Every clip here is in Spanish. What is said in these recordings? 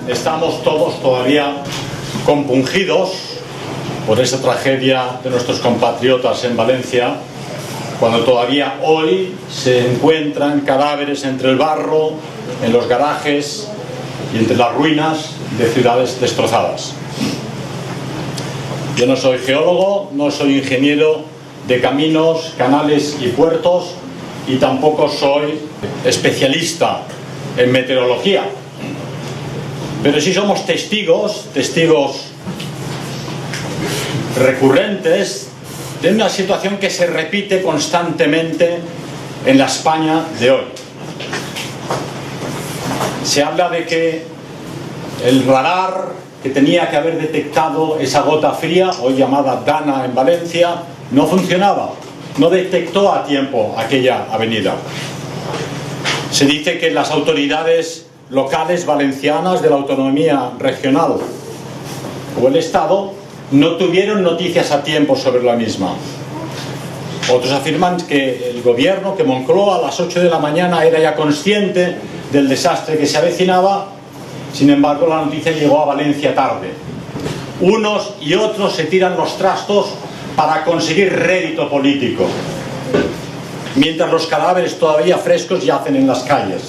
estamos todos todavía compungidos por esa tragedia de nuestros compatriotas en Valencia, cuando todavía hoy se encuentran cadáveres entre el barro, en los garajes y entre las ruinas de ciudades destrozadas. Yo no soy geólogo, no soy ingeniero de caminos, canales y puertos, y tampoco soy especialista en meteorología. Pero sí somos testigos recurrentes de una situación que se repite constantemente en la España de hoy. Se habla de que el radar que tenía que haber detectado esa gota fría, hoy llamada Dana en Valencia, no funcionaba, no detectó a tiempo aquella avenida. Se dice que las autoridades locales valencianas de la autonomía regional o el Estado no tuvieron noticias a tiempo sobre la misma. Otros afirman que el gobierno, que Moncloa a las 8 de la mañana era ya consciente del desastre que se avecinaba. Sin embargo, la noticia llegó a Valencia tarde. Unos y otros se tiran los trastos para conseguir rédito político, mientras los cadáveres todavía frescos yacen en las calles.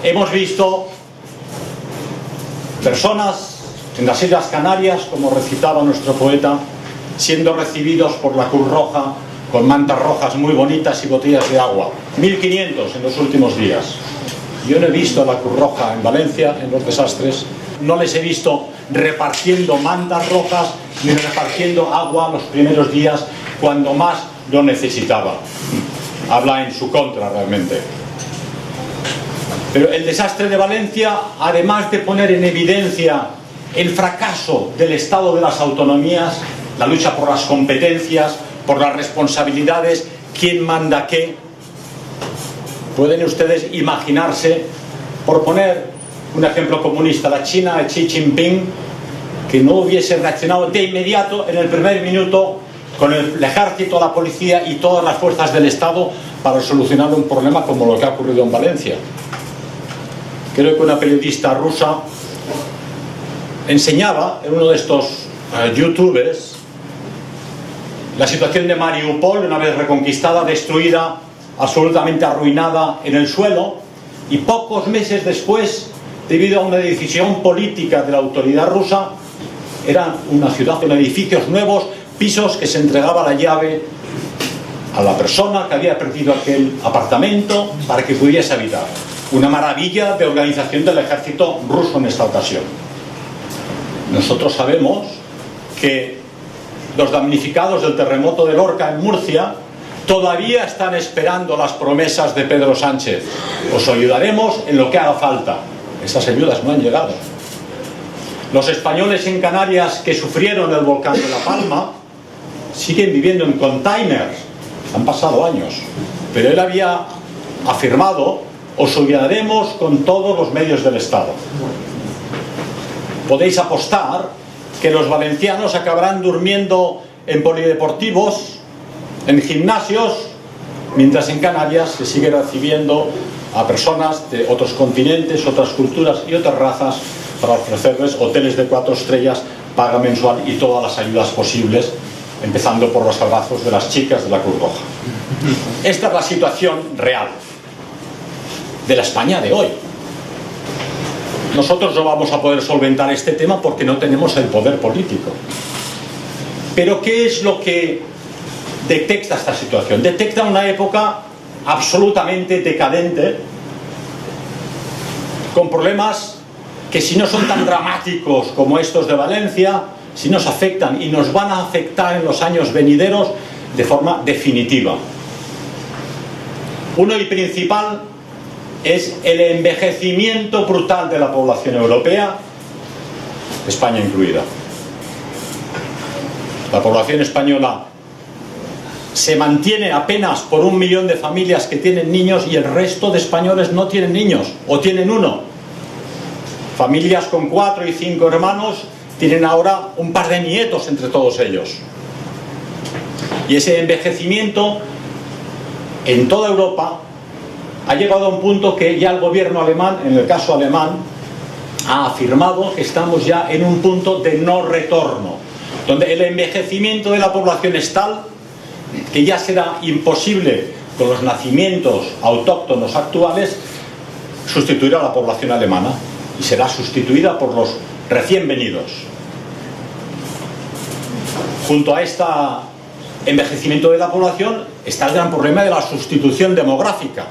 Hemos visto personas en las Islas Canarias, como recitaba nuestro poeta, siendo recibidos por la Cruz Roja con mantas rojas muy bonitas y botellas de agua. 1500 en los últimos días. Yo no he visto a la Cruz Roja en Valencia en los desastres. No les he visto repartiendo mantas rojas ni repartiendo agua los primeros días cuando más lo necesitaba. Habla en su contra realmente. Pero el desastre de Valencia, además de poner en evidencia el fracaso del Estado de las autonomías, la lucha por las competencias, por las responsabilidades, quién manda qué, pueden ustedes imaginarse, por poner un ejemplo comunista, la China de Xi Jinping, que no hubiese reaccionado de inmediato en el primer minuto con el ejército, la policía y todas las fuerzas del Estado para solucionar un problema como lo que ha ocurrido en Valencia. Creo que una periodista rusa enseñaba en uno de estos youtubers la situación de Mariupol, una vez reconquistada, destruida, absolutamente arruinada en el suelo, y pocos meses después, debido a una decisión política de la autoridad rusa, era una ciudad con edificios nuevos, pisos que se entregaba la llave a la persona que había perdido aquel apartamento para que pudiese habitar. Una maravilla de organización del ejército ruso en esta ocasión. Nosotros sabemos que los damnificados del terremoto de Lorca en Murcia todavía están esperando las promesas de Pedro Sánchez. Os ayudaremos en lo que haga falta. Esas ayudas no han llegado. Los españoles en Canarias que sufrieron el volcán de La Palma siguen viviendo en containers. Han pasado años. Pero él había afirmado: os ayudaremos con todos los medios del Estado. Podéis apostar que los valencianos acabarán durmiendo en polideportivos, en gimnasios, mientras en Canarias se sigue recibiendo a personas de otros continentes, otras culturas y otras razas para ofrecerles hoteles de 4 estrellas, paga mensual y todas las ayudas posibles, empezando por los abrazos de las chicas de la Cruz Roja. Esta es la situación real de la España de hoy. Nosotros no vamos a poder solventar este tema porque no tenemos el poder político. Pero ¿qué es lo que detecta esta situación? Detecta una época absolutamente decadente, con problemas que, si no son tan dramáticos como estos de Valencia, sí nos afectan y nos van a afectar en los años venideros de forma definitiva. Uno y principal es el envejecimiento brutal de la población europea, España incluida. La población española se mantiene apenas por 1 millón de familias que tienen niños y el resto de españoles no tienen niños o tienen uno. Familias con 4 y 5 hermanos tienen ahora un par de nietos entre todos ellos. Y ese envejecimiento en toda Europa ha llegado a un punto que ya el gobierno alemán, en el caso alemán, ha afirmado que estamos ya en un punto de no retorno, donde el envejecimiento de la población es tal que ya será imposible, con los nacimientos autóctonos actuales, sustituir a la población alemana, y será sustituida por los recién venidos. Junto a este envejecimiento de la población está el gran problema de la sustitución demográfica.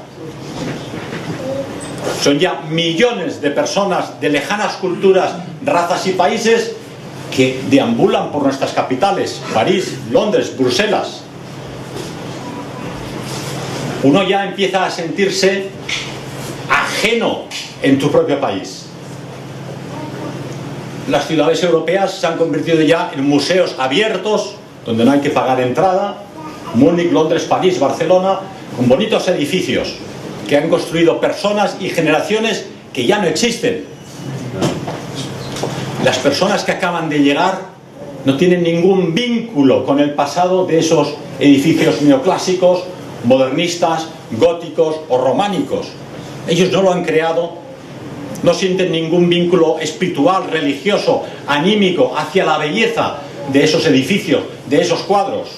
Son ya millones de personas de lejanas culturas, razas y países que deambulan por nuestras capitales, París, Londres, Bruselas. Uno ya empieza a sentirse ajeno en tu propio país. Las ciudades europeas se han convertido ya en museos abiertos, donde no hay que pagar entrada. Múnich, Londres, París, Barcelona, con bonitos edificios que han construido personas y generaciones que ya no existen. Las personas que acaban de llegar no tienen ningún vínculo con el pasado de esos edificios neoclásicos, modernistas, góticos o románicos. Ellos no lo han creado, no sienten ningún vínculo espiritual, religioso, anímico hacia la belleza de esos edificios, de esos cuadros.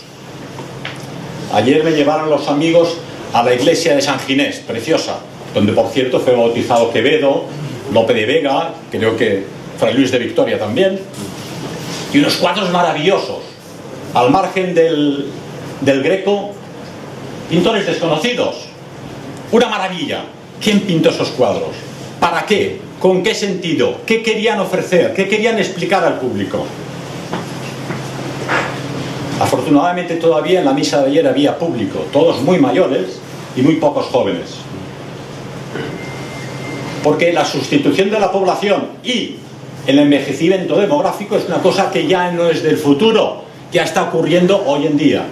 Ayer me llevaron los amigos a la iglesia de San Ginés, preciosa, donde por cierto fue bautizado Quevedo, Lope de Vega, creo que Fray Luis de Victoria también, y unos cuadros maravillosos. Al margen del Greco, pintores desconocidos. Una maravilla. ¿Quién pintó esos cuadros? ¿Para qué? ¿Con qué sentido? ¿Qué querían ofrecer? ¿Qué querían explicar al público? Afortunadamente todavía en la misa de ayer había público, todos muy mayores y muy pocos jóvenes. Porque la sustitución de la población y el envejecimiento demográfico es una cosa que ya no es del futuro, ya está ocurriendo hoy en día.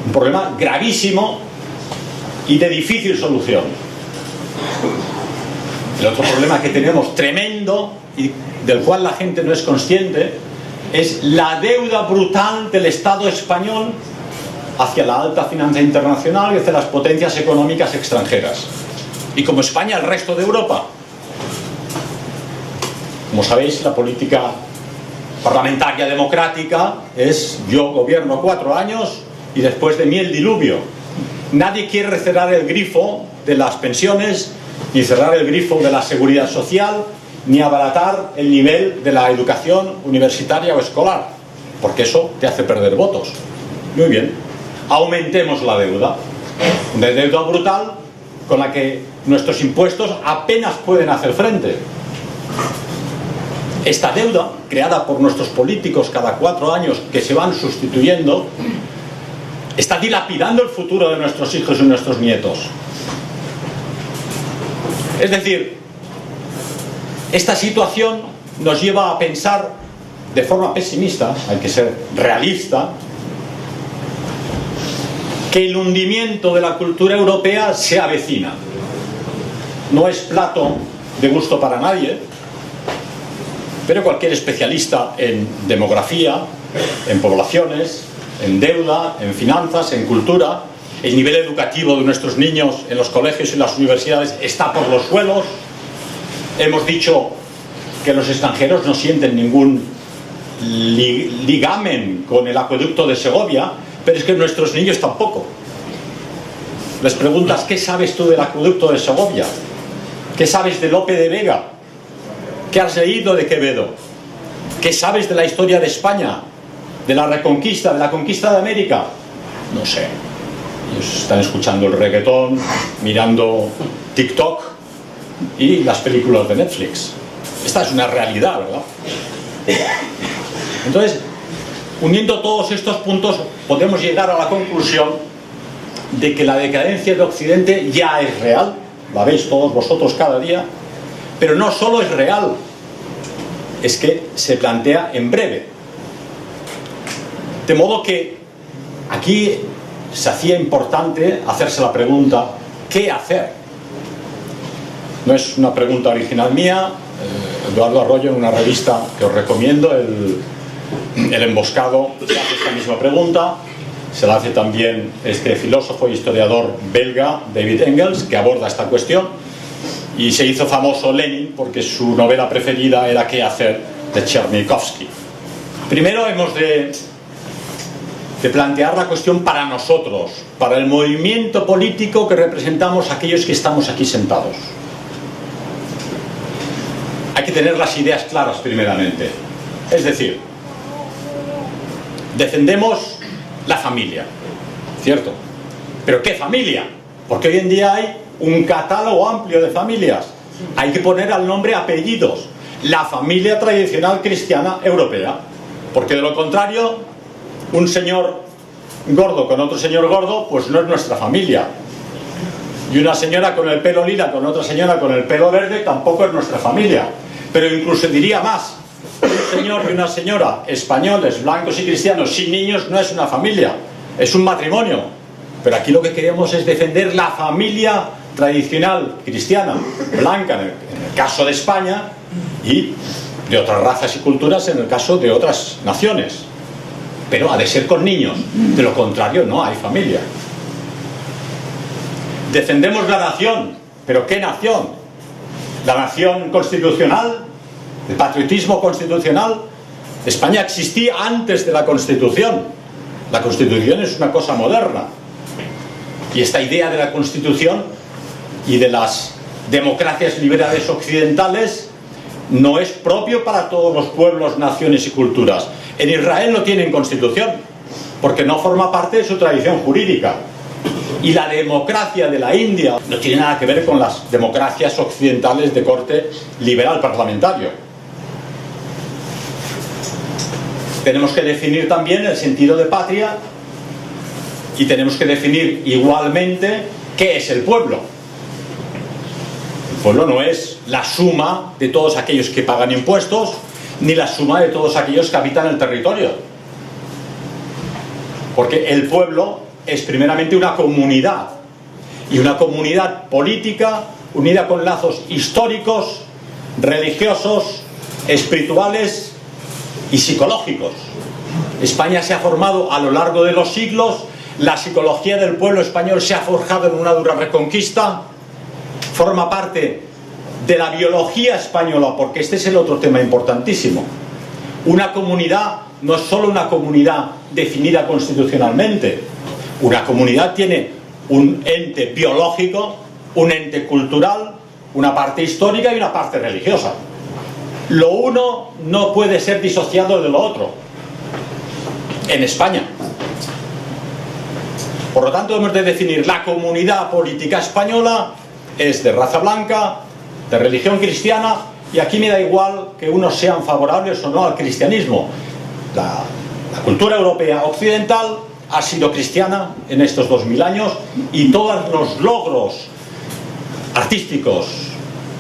Un problema gravísimo y de difícil solución. El otro problema que tenemos tremendo y del cual la gente no es consciente es la deuda brutal del Estado español hacia la alta finanza internacional y hacia las potencias económicas extranjeras. Y como España, el resto de Europa. Como sabéis, la política parlamentaria democrática es: yo gobierno 4 años y después de mí el diluvio. Nadie quiere cerrar el grifo de las pensiones, ni cerrar el grifo de la seguridad social, ni abaratar el nivel de la educación universitaria o escolar, porque eso te hace perder votos. Muy bien, aumentemos la deuda. Una deuda brutal con la que nuestros impuestos apenas pueden hacer frente. Esta deuda, creada por nuestros políticos cada 4 años que se van sustituyendo, está dilapidando el futuro de nuestros hijos y nuestros nietos. Es decir, esta situación nos lleva a pensar de forma pesimista, hay que ser realista, que el hundimiento de la cultura europea se avecina. No es plato de gusto para nadie, pero cualquier especialista en demografía, en poblaciones, en deuda, en finanzas, en cultura, el nivel educativo de nuestros niños en los colegios y las universidades está por los suelos. Hemos dicho que los extranjeros no sienten ningún ligamen con el acueducto de Segovia, pero es que nuestros niños tampoco. Les preguntas: ¿qué sabes tú del acueducto de Segovia? ¿Qué sabes de Lope de Vega? ¿Qué has leído de Quevedo? ¿Qué sabes de la historia de España? ¿De la Reconquista? ¿De la conquista de América? No sé. Ellos están escuchando el reggaetón, mirando TikTok y las películas de Netflix. Esta es una realidad, ¿verdad? Entonces, uniendo todos estos puntos, podemos llegar a la conclusión de que la decadencia de Occidente ya es real. La veis todos vosotros cada día. Pero no solo es real, es que se plantea en breve. De modo que aquí se hacía importante hacerse la pregunta: ¿qué hacer? No es una pregunta original mía. Eduardo Arroyo, en una revista que os recomiendo, El Emboscado, se hace esta misma pregunta. Se la hace también este filósofo e historiador belga, David Engels, que aborda esta cuestión. y se hizo famoso Lenin porque su novela preferida era ¿Qué hacer?, de Chernyakhovsky. Primero hemos de plantear la cuestión para nosotros, para el movimiento político que representamos aquellos que estamos aquí sentados. Hay que tener las ideas claras primeramente. Es decir, defendemos la familia, ¿cierto? ¿Pero qué familia? Porque hoy en día hay un catálogo amplio de familias. Hay que poner al nombre apellidos. La familia tradicional cristiana europea. Porque de lo contrario, un señor gordo con otro señor gordo, pues no es nuestra familia. Y una señora con el pelo lila con otra señora con el pelo verde tampoco es nuestra familia. Pero incluso diría más, un señor y una señora españoles, blancos y cristianos sin niños no es una familia, es un matrimonio. Pero aquí lo que queremos es defender la familia tradicional cristiana, blanca en el caso de España, y de otras razas y culturas en el caso de otras naciones. Pero ha de ser con niños, de lo contrario no hay familia. Defendemos la nación, pero ¿qué nación? La nación constitucional, el patriotismo constitucional. España existía antes de la Constitución. La Constitución es una cosa moderna. Y esta idea de la Constitución y de las democracias liberales occidentales no es propio para todos los pueblos, naciones y culturas. En Israel no tienen Constitución, porque no forma parte de su tradición jurídica. Y la democracia de la India no tiene nada que ver con las democracias occidentales de corte liberal parlamentario. Tenemos que definir también el sentido de patria y tenemos que definir igualmente qué es el pueblo. El pueblo no es la suma de todos aquellos que pagan impuestos, ni la suma de todos aquellos que habitan el territorio. Porque el pueblo es primeramente una comunidad, y una comunidad política unida con lazos históricos, religiosos, espirituales y psicológicos. España se ha formado a lo largo de los siglos, la psicología del pueblo español se ha forjado en una dura reconquista, forma parte de la biología española, porque este es el otro tema importantísimo. Una comunidad no es solo una comunidad definida constitucionalmente. Una comunidad tiene un ente biológico, un ente cultural, una parte histórica y una parte religiosa. Lo uno no puede ser disociado de lo otro en España. Por lo tanto, hemos de definir la comunidad política española es de raza blanca, de religión cristiana, y aquí me da igual que unos sean favorables o no al cristianismo. La cultura europea occidental ha sido cristiana en estos 2000 años, y todos los logros artísticos,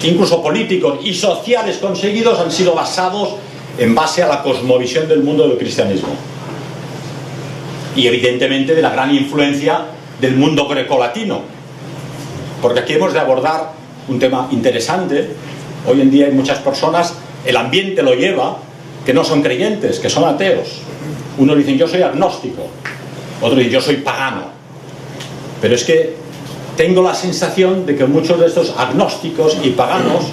incluso políticos y sociales conseguidos han sido basados en base a la cosmovisión del mundo del cristianismo. Y evidentemente de la gran influencia del mundo grecolatino. Porque aquí hemos de abordar un tema interesante. Hoy en día hay muchas personas, el ambiente lo lleva, que no son creyentes, que son ateos. Unos dicen yo soy agnóstico, otros dicen yo soy pagano. Pero es que tengo la sensación de que muchos de estos agnósticos y paganos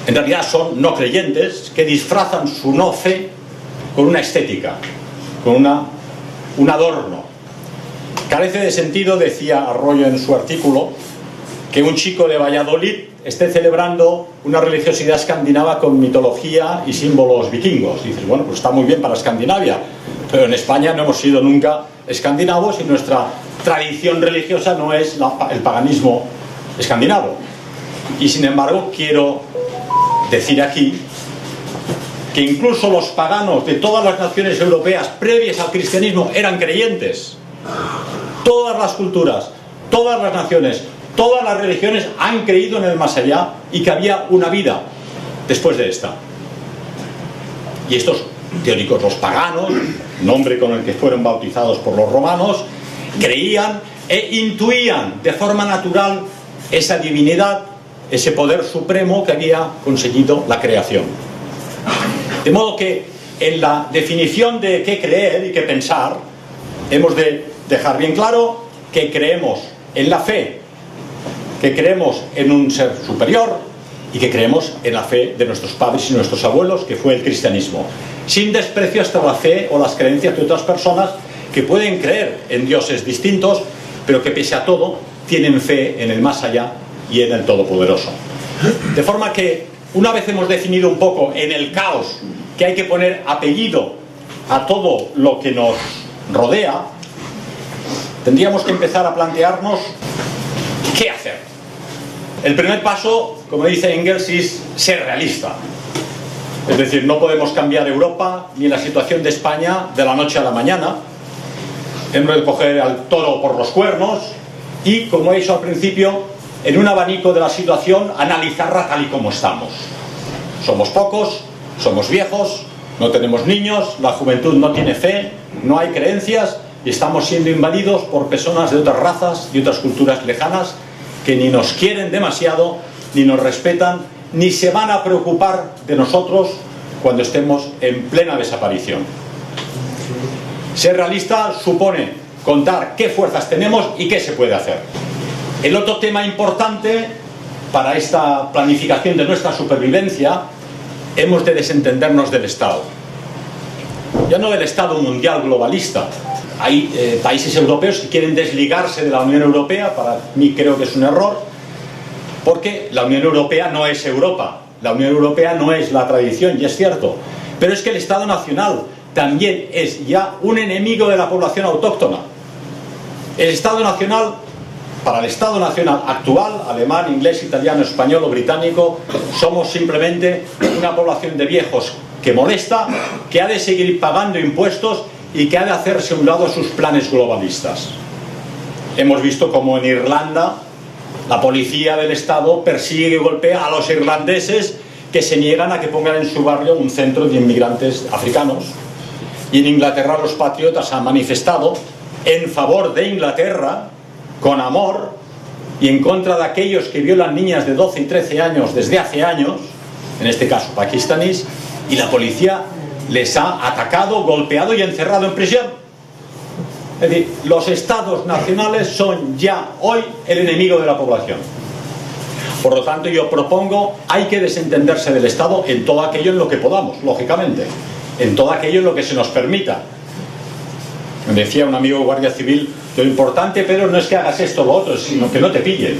en realidad son no creyentes, que disfrazan su no fe con una estética, con un adorno. Carece de sentido, decía Arroyo en su artículo, que un chico de Valladolid esté celebrando una religiosidad escandinava con mitología y símbolos vikingos. Y dices, bueno, pues está muy bien para Escandinavia, pero en España no hemos sido nunca escandinavos y nuestra tradición religiosa no es el paganismo escandinavo. Y sin embargo quiero decir aquí que incluso los paganos de todas las naciones europeas previas al cristianismo eran creyentes. Todas las culturas, todas las naciones, todas las religiones han creído en el más allá y que había una vida después de esta. Y estos teóricos, los paganos, nombre con el que fueron bautizados por los romanos, creían e intuían de forma natural esa divinidad, ese poder supremo que había conseguido la creación. De modo que en la definición de qué creer y qué pensar, hemos de dejar bien claro que creemos en la fe que creemos en un ser superior y que creemos en la fe de nuestros padres y nuestros abuelos, que fue el cristianismo, sin desprecio hasta la fe o las creencias de otras personas que pueden creer en dioses distintos, pero que pese a todo tienen fe en el más allá y en el Todopoderoso. De forma que, una vez hemos definido un poco en el caos que hay que poner apellido a todo lo que nos rodea, tendríamos que empezar a plantearnos qué hacer. El primer paso, como dice Engels, es ser realista. Es decir, no podemos cambiar Europa ni la situación de España de la noche a la mañana. Hemos de coger al toro por los cuernos y, como he dicho al principio, en un abanico de la situación, analizarla tal y como estamos. Somos pocos, somos viejos, no tenemos niños, la juventud no tiene fe, no hay creencias y estamos siendo invadidos por personas de otras razas y otras culturas lejanas que ni nos quieren demasiado, ni nos respetan, ni se van a preocupar de nosotros cuando estemos en plena desaparición. Ser realista supone contar qué fuerzas tenemos y qué se puede hacer. El otro tema importante para esta planificación de nuestra supervivencia, hemos de desentendernos del Estado. Ya no del Estado mundial globalista. Hay países europeos que quieren desligarse de la Unión Europea. Para mí creo que es un error, porque la Unión Europea no es Europa. La Unión Europea no es la tradición, y es cierto. Pero es que el Estado Nacional también es ya un enemigo de la población autóctona. El Estado Nacional, para el Estado Nacional actual, alemán, inglés, italiano, español o británico, somos simplemente una población de viejos que molesta, que ha de seguir pagando impuestos y que ha de hacerse a un lado sus planes globalistas. Hemos visto cómo en Irlanda la policía del Estado persigue y golpea a los irlandeses que se niegan a que pongan en su barrio un centro de inmigrantes africanos. Y en Inglaterra los patriotas han manifestado en favor de Inglaterra, con amor, y en contra de aquellos que violan niñas de 12 y 13 años desde hace años, en este caso pakistaníes, y la policía les ha atacado, golpeado y encerrado en prisión. Es decir, los estados nacionales son ya hoy el enemigo de la población. Por lo tanto, yo propongo, hay que desentenderse del Estado en todo aquello en lo que podamos, lógicamente, en todo aquello en lo que se nos permita. Me decía un amigo guardia civil, lo importante, pero no es que hagas esto o lo otro, sino que no te pillen.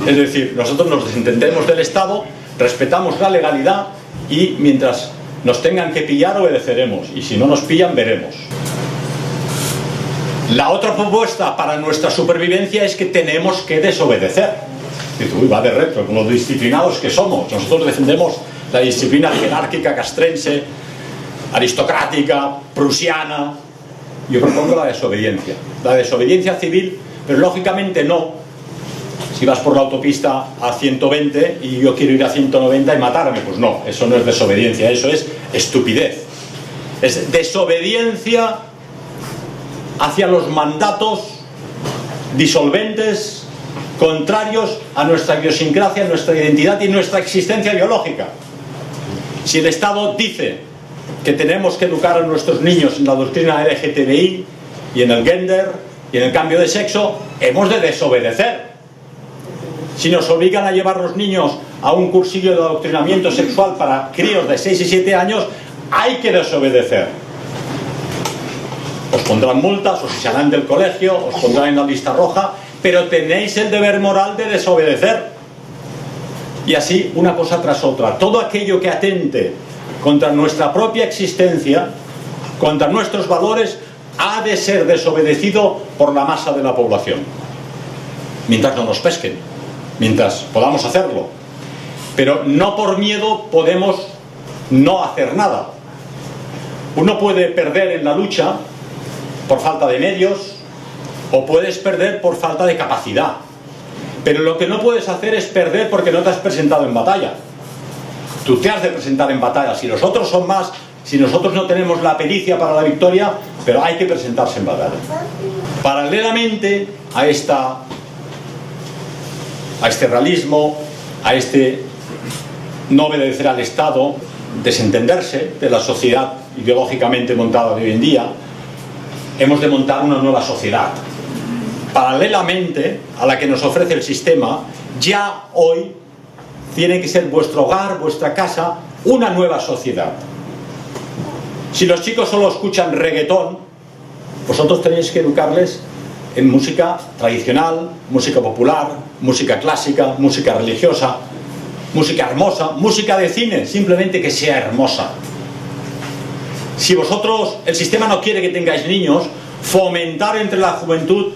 Es decir, nosotros nos desentendemos del Estado, respetamos la legalidad y mientras nos tengan que pillar obedeceremos, y si no nos pillan veremos. La otra propuesta para nuestra supervivencia es que tenemos que desobedecer. Dice, uy, va de retro, como los disciplinados que somos. Nosotros defendemos la disciplina jerárquica castrense, aristocrática, prusiana. Yo propongo la desobediencia civil, pero lógicamente no si vas por la autopista a 120 y yo quiero ir a 190 y matarme. Pues no, eso no es desobediencia, eso es estupidez. Es desobediencia hacia los mandatos disolventes, contrarios a nuestra idiosincrasia, nuestra identidad y nuestra existencia biológica. Si el Estado dice que tenemos que educar a nuestros niños en la doctrina LGTBI y en el gender y en el cambio de sexo, hemos de desobedecer. Si nos obligan a llevar a los niños a un cursillo de adoctrinamiento sexual para críos de 6 y 7 años, hay que desobedecer. Os pondrán multas, os echarán del colegio, os pondrán en la lista roja, pero tenéis el deber moral de desobedecer. Y así, una cosa tras otra. Todo aquello que atente contra nuestra propia existencia, contra nuestros valores, ha de ser desobedecido por la masa de la población. Mientras no nos pesquen, mientras podamos hacerlo. Pero no por miedo podemos no hacer nada. Uno puede perder en la lucha por falta de medios, o puedes perder por falta de capacidad. Pero lo que no puedes hacer es perder porque no te has presentado en batalla. Tú te has de presentar en batalla. Si los otros son más, si nosotros no tenemos la pericia para la victoria, pero hay que presentarse en batalla. Paralelamente a este realismo, a este no obedecer al Estado, desentenderse de la sociedad ideológicamente montada de hoy en día, hemos de montar una nueva sociedad. paralelamente a la que nos ofrece el sistema, ya hoy tiene que ser vuestro hogar, vuestra casa, una nueva sociedad. Si los chicos solo escuchan reggaetón, vosotros tenéis que educarles en música tradicional, música popular, música clásica, música religiosa, música hermosa, música de cine, simplemente que sea hermosa. Si vosotros, el sistema no quiere que tengáis niños, fomentar entre la juventud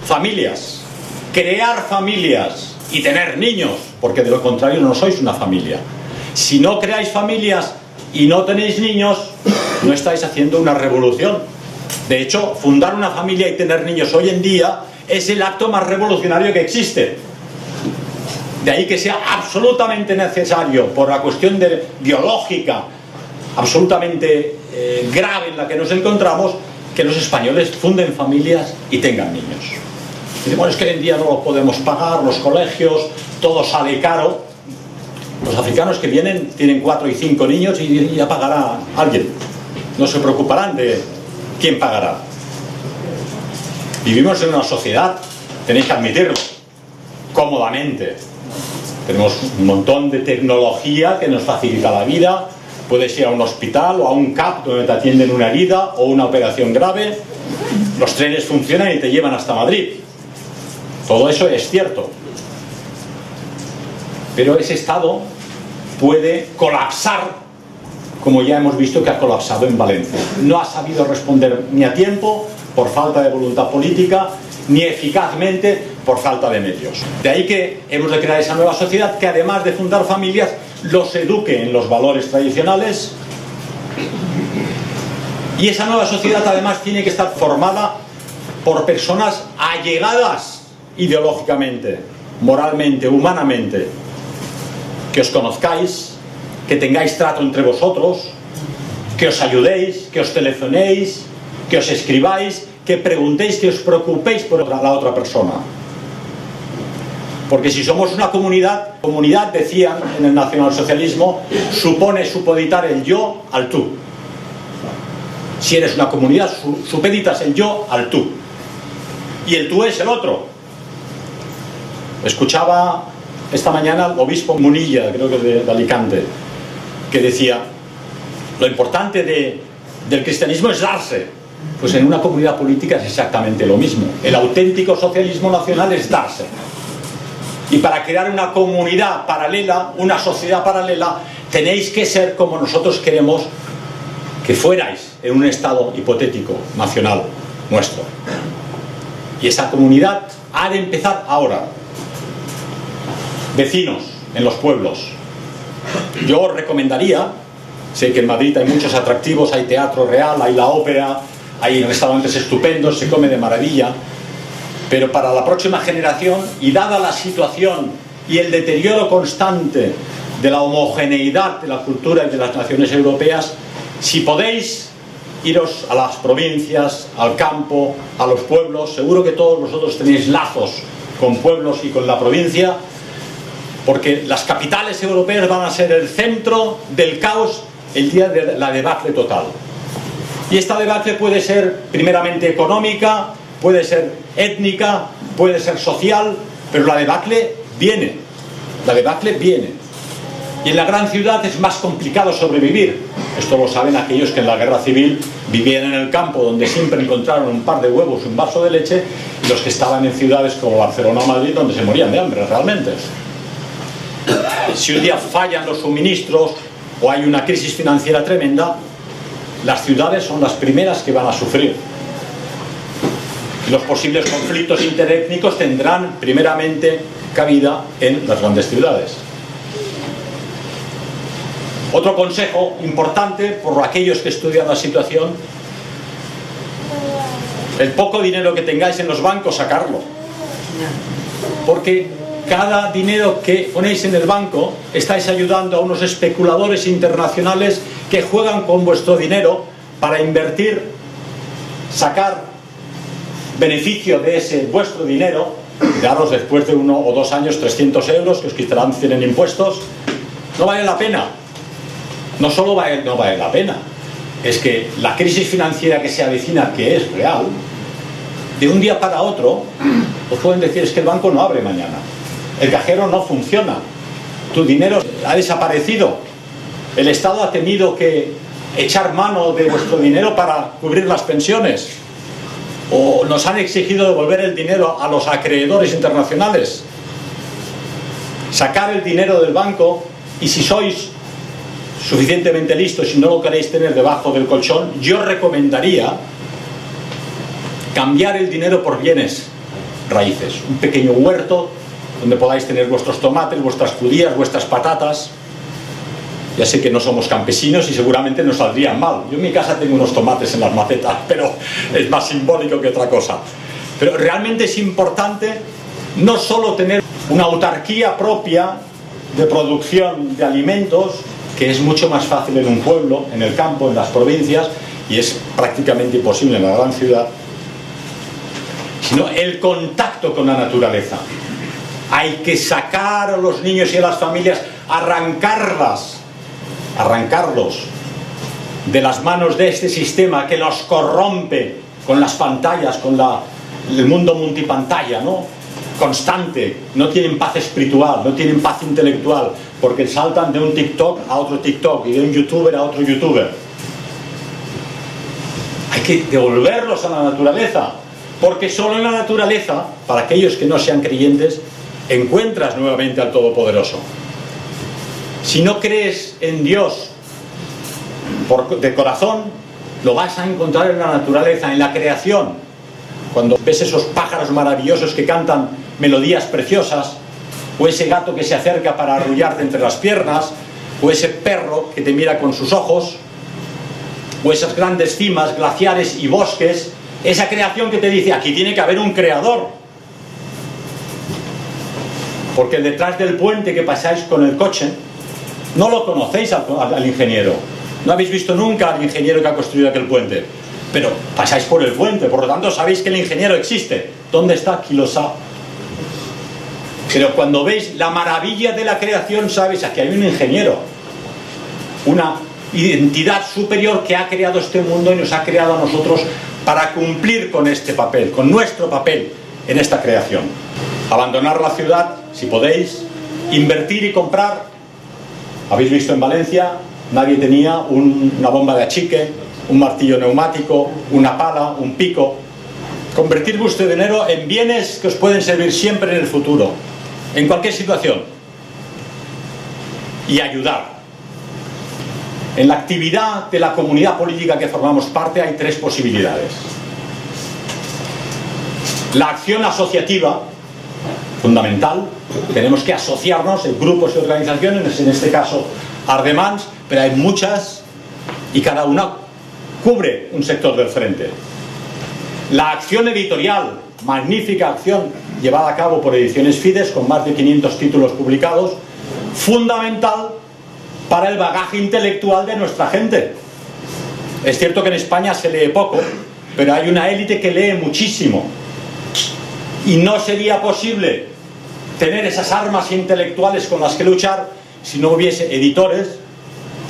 familias, crear familias y tener niños, porque de lo contrario no sois una familia. Si no creáis familias y no tenéis niños, no estáis haciendo una revolución. De hecho, fundar una familia y tener niños hoy en día es el acto más revolucionario que existe. De ahí que sea absolutamente necesario, por la cuestión biológica absolutamente grave en la que nos encontramos, que los españoles funden familias y tengan niños. Y decimos, es que hoy en día no lo podemos pagar, los colegios, todo sale caro. Los africanos que vienen tienen 4 y 5 niños y ya pagará alguien. No se preocuparán de quién pagará. Vivimos en una sociedad, tenéis que admitirlo, cómodamente. Tenemos un montón de tecnología que nos facilita la vida. Puedes ir a un hospital o a un CAP donde te atienden una herida o una operación grave. Los trenes funcionan y te llevan hasta Madrid. Todo eso es cierto. Pero ese Estado puede colapsar, como ya hemos visto que ha colapsado en Valencia. No ha sabido responder ni a tiempo por falta de voluntad política, ni eficazmente por falta de medios. De ahí que hemos de crear esa nueva sociedad que, además de fundar familias, los eduque en los valores tradicionales. Y esa nueva sociedad además tiene que estar formada por personas allegadas ideológicamente, moralmente, humanamente, que os conozcáis, que tengáis trato entre vosotros, que os ayudéis, que os telefonéis, que os escribáis, que preguntéis, que os preocupéis por la otra persona. Porque si somos una comunidad, decían en el nacionalsocialismo, supone supeditar el yo al tú. Si eres una comunidad, supeditas el yo al tú. Y el tú es el otro. Escuchaba esta mañana al obispo Munilla, creo que de Alicante, que decía, lo importante del cristianismo es darse. Pues en una comunidad política es exactamente lo mismo. El auténtico socialismo nacional es darse. Y para crear una comunidad paralela, una sociedad paralela, tenéis que ser como nosotros queremos que fuerais en un estado hipotético, nacional, nuestro. Y esa comunidad ha de empezar ahora. Vecinos en los pueblos. Yo os recomendaría, sé que en Madrid hay muchos atractivos, hay teatro real, hay la ópera, hay restaurantes estupendos, se come de maravilla, pero para la próxima generación, y dada la situación y el deterioro constante de la homogeneidad de la cultura y de las naciones europeas, si podéis iros a las provincias, al campo, a los pueblos, seguro que todos vosotros tenéis lazos con pueblos y con la provincia, porque las capitales europeas van a ser el centro del caos el día de la debacle total. Y esta debacle puede ser primeramente económica, puede ser étnica, puede ser social, pero la debacle viene. La debacle viene. Y en la gran ciudad es más complicado sobrevivir. Esto lo saben aquellos que en la guerra civil vivían en el campo, donde siempre encontraron un par de huevos y un vaso de leche, y los que estaban en ciudades como Barcelona o Madrid, donde se morían de hambre realmente. Si un día fallan los suministros o hay una crisis financiera tremenda, las ciudades son las primeras que van a sufrir. Los posibles conflictos interétnicos tendrán primeramente cabida en las grandes ciudades. Otro consejo importante por aquellos que estudian la situación: el poco dinero que tengáis en los bancos, sacarlo. Porque cada dinero que ponéis en el banco estáis ayudando a unos especuladores internacionales que juegan con vuestro dinero para invertir, sacar beneficio de ese vuestro dinero, y daros después de 1 o 2 años 300 euros que os quitarán 100 en impuestos. No vale la pena. No solo no vale la pena, es que la crisis financiera que se avecina, que es real, de un día para otro, os pueden decir: es que el banco no abre mañana, el cajero no funciona, tu dinero ha desaparecido, el Estado ha tenido que echar mano de vuestro dinero para cubrir las pensiones, o nos han exigido devolver el dinero a los acreedores internacionales. Sacar el dinero del banco, y si sois suficientemente listos y no lo queréis tener debajo del colchón, yo recomendaría cambiar el dinero por bienes raíces, un pequeño huerto donde podáis tener vuestros tomates, vuestras judías, vuestras patatas. Ya sé que no somos campesinos y seguramente nos saldrían mal. Yo en mi casa tengo unos tomates en las macetas, pero es más simbólico que otra cosa. Pero realmente es importante no solo tener una autarquía propia de producción de alimentos, que es mucho más fácil en un pueblo, en el campo, en las provincias, y es prácticamente imposible en la gran ciudad, sino el contacto con la naturaleza. Hay que sacar a los niños y a las familias, arrancarlos de las manos de este sistema que los corrompe con las pantallas, con el mundo multipantalla, ¿no? Constante. No tienen paz espiritual, no tienen paz intelectual, porque saltan de un TikTok a otro TikTok y de un youtuber a otro youtuber. Hay que devolverlos a la naturaleza, porque solo en la naturaleza, para aquellos que no sean creyentes, encuentras nuevamente al Todopoderoso. Si no crees en Dios de corazón, lo vas a encontrar en la naturaleza, en la creación. Cuando ves esos pájaros maravillosos que cantan melodías preciosas, o ese gato que se acerca para arrullarte entre las piernas, o ese perro que te mira con sus ojos, o esas grandes cimas, glaciares y bosques, esa creación que te dice: aquí tiene que haber un creador. Porque detrás del puente que pasáis con el coche, no lo conocéis al ingeniero, no habéis visto nunca al ingeniero que ha construido aquel puente, pero pasáis por el puente, por lo tanto sabéis que el ingeniero existe. ¿Dónde está? ¿Quién lo sabe? Pero cuando veis la maravilla de la creación, sabéis: aquí hay un ingeniero, una identidad superior que ha creado este mundo y nos ha creado a nosotros para cumplir con este papel, con nuestro papel en esta creación. Abandonar la ciudad, si podéis, invertir y comprar. Habéis visto en Valencia, nadie tenía una bomba de achique, un martillo neumático, una pala, un pico. Convertir vuestro dinero en bienes que os pueden servir siempre en el futuro, en cualquier situación. Y ayudar. En la actividad de la comunidad política que formamos parte hay tres posibilidades. La acción asociativa, fundamental. Tenemos que asociarnos en grupos y organizaciones, en este caso Ardemans, pero hay muchas y cada una cubre un sector del frente. La acción editorial, magnífica acción llevada a cabo por Ediciones Fides con más de 500 títulos publicados, fundamental para el bagaje intelectual de nuestra gente. Es cierto que en España se lee poco, pero hay una élite que lee muchísimo, y no sería posible tener esas armas intelectuales con las que luchar si no hubiese editores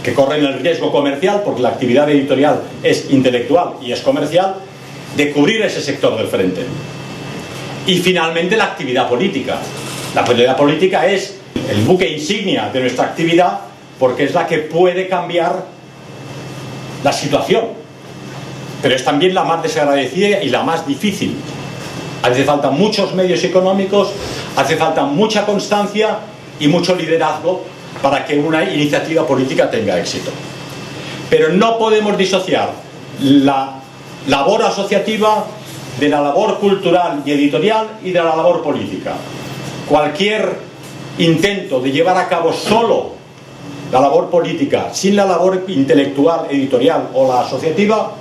que corren el riesgo comercial, porque la actividad editorial es intelectual y es comercial, de cubrir ese sector del frente. Y finalmente la actividad política. La actividad política es el buque insignia de nuestra actividad, porque es la que puede cambiar la situación, pero es también la más desagradecida y la más difícil. Hace falta muchos medios económicos, hace falta mucha constancia y mucho liderazgo para que una iniciativa política tenga éxito. Pero no podemos disociar la labor asociativa de la labor cultural y editorial y de la labor política. Cualquier intento de llevar a cabo solo la labor política sin la labor intelectual, editorial o la asociativa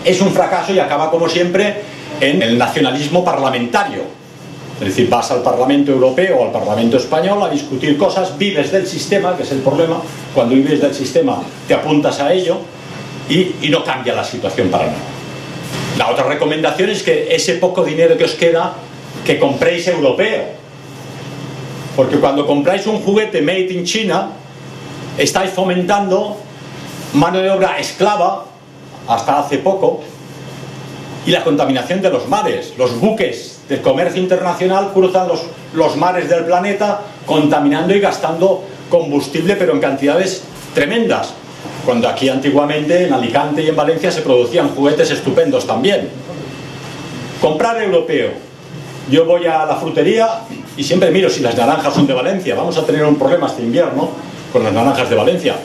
es un fracaso y acaba, como siempre, en el nacionalismo parlamentario. Es decir, vas al Parlamento Europeo o al Parlamento Español a discutir cosas, vives del sistema, que es el problema. Cuando vives del sistema te apuntas a ello y no cambia la situación para nada. La otra recomendación es que ese poco dinero que os queda, que compréis europeo, porque cuando compráis un juguete made in China estáis fomentando mano de obra esclava hasta hace poco, Y la contaminación de los mares. Los buques del comercio internacional cruzan los mares del planeta contaminando y gastando combustible, pero en cantidades tremendas. Cuando aquí antiguamente, en Alicante y en Valencia, se producían juguetes estupendos también. Comprar europeo. Yo voy a la frutería y siempre miro si las naranjas son de Valencia. Vamos a tener un problema este invierno con las naranjas de Valencia.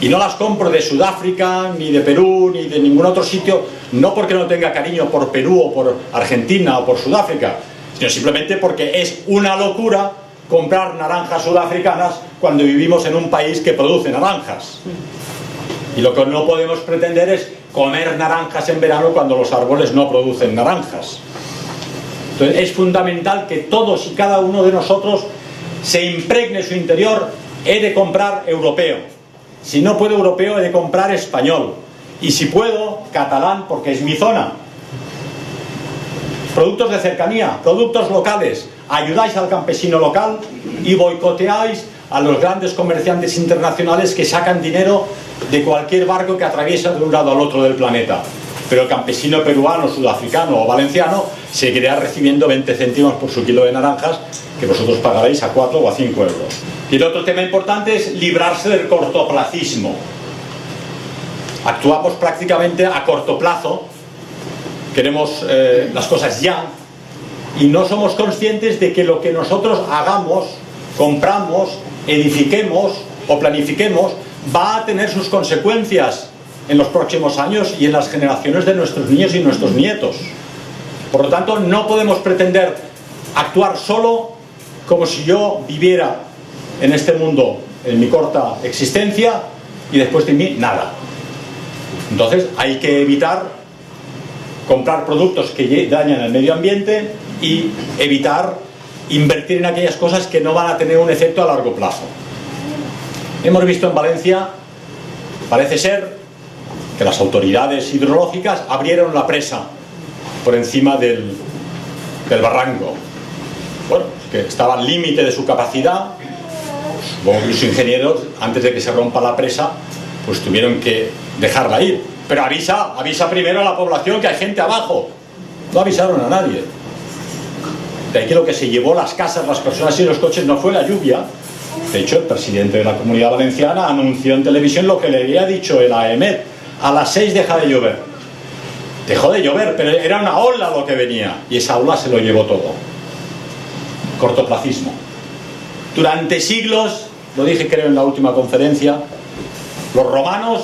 Y no las compro de Sudáfrica, ni de Perú, ni de ningún otro sitio, no porque no tenga cariño por Perú o por Argentina o por Sudáfrica, sino simplemente porque es una locura comprar naranjas sudafricanas cuando vivimos en un país que produce naranjas. Y lo que no podemos pretender es comer naranjas en verano cuando los árboles no producen naranjas. Entonces es fundamental que todos y cada uno de nosotros se impregne su interior: he de comprar europeo. Si no puedo europeo, he de comprar español. Y si puedo, catalán, porque es mi zona. Productos de cercanía, productos locales. Ayudáis al campesino local y boicoteáis a los grandes comerciantes internacionales que sacan dinero de cualquier barco que atraviesa de un lado al otro del planeta. Pero el campesino peruano, sudafricano o valenciano seguirá recibiendo 20 céntimos por su kilo de naranjas, que vosotros pagaréis a 4 o a 5 euros. Y el otro tema importante es librarse del cortoplacismo. Actuamos prácticamente a corto plazo, queremos las cosas ya, y no somos conscientes de que lo que nosotros hagamos, compramos, edifiquemos o planifiquemos va a tener sus consecuencias en los próximos años y en las generaciones de nuestros niños y nuestros nietos. Por lo tanto, no podemos pretender actuar solo como si yo viviera en este mundo en mi corta existencia y después de mí nada. Entonces hay que evitar comprar productos que dañan el medio ambiente y evitar invertir en aquellas cosas que no van a tener un efecto a largo plazo. Hemos visto en Valencia, parece ser que las autoridades hidrológicas abrieron la presa por encima del barranco. Bueno, que estaba al límite de su capacidad. Supongo que los ingenieros, antes de que se rompa la presa, pues tuvieron que dejarla ir. Pero avisa primero a la población que hay gente abajo. No avisaron a nadie. De ahí que lo que se llevó las casas, las personas y los coches no fue la lluvia. De hecho, el presidente de la Comunidad Valenciana anunció en televisión lo que le había dicho el AEMET: a las 6 deja de llover. Dejó de llover, pero era una ola lo que venía, y esa ola se lo llevó todo. Cortoplacismo. Durante siglos, lo dije creo en la última conferencia, los romanos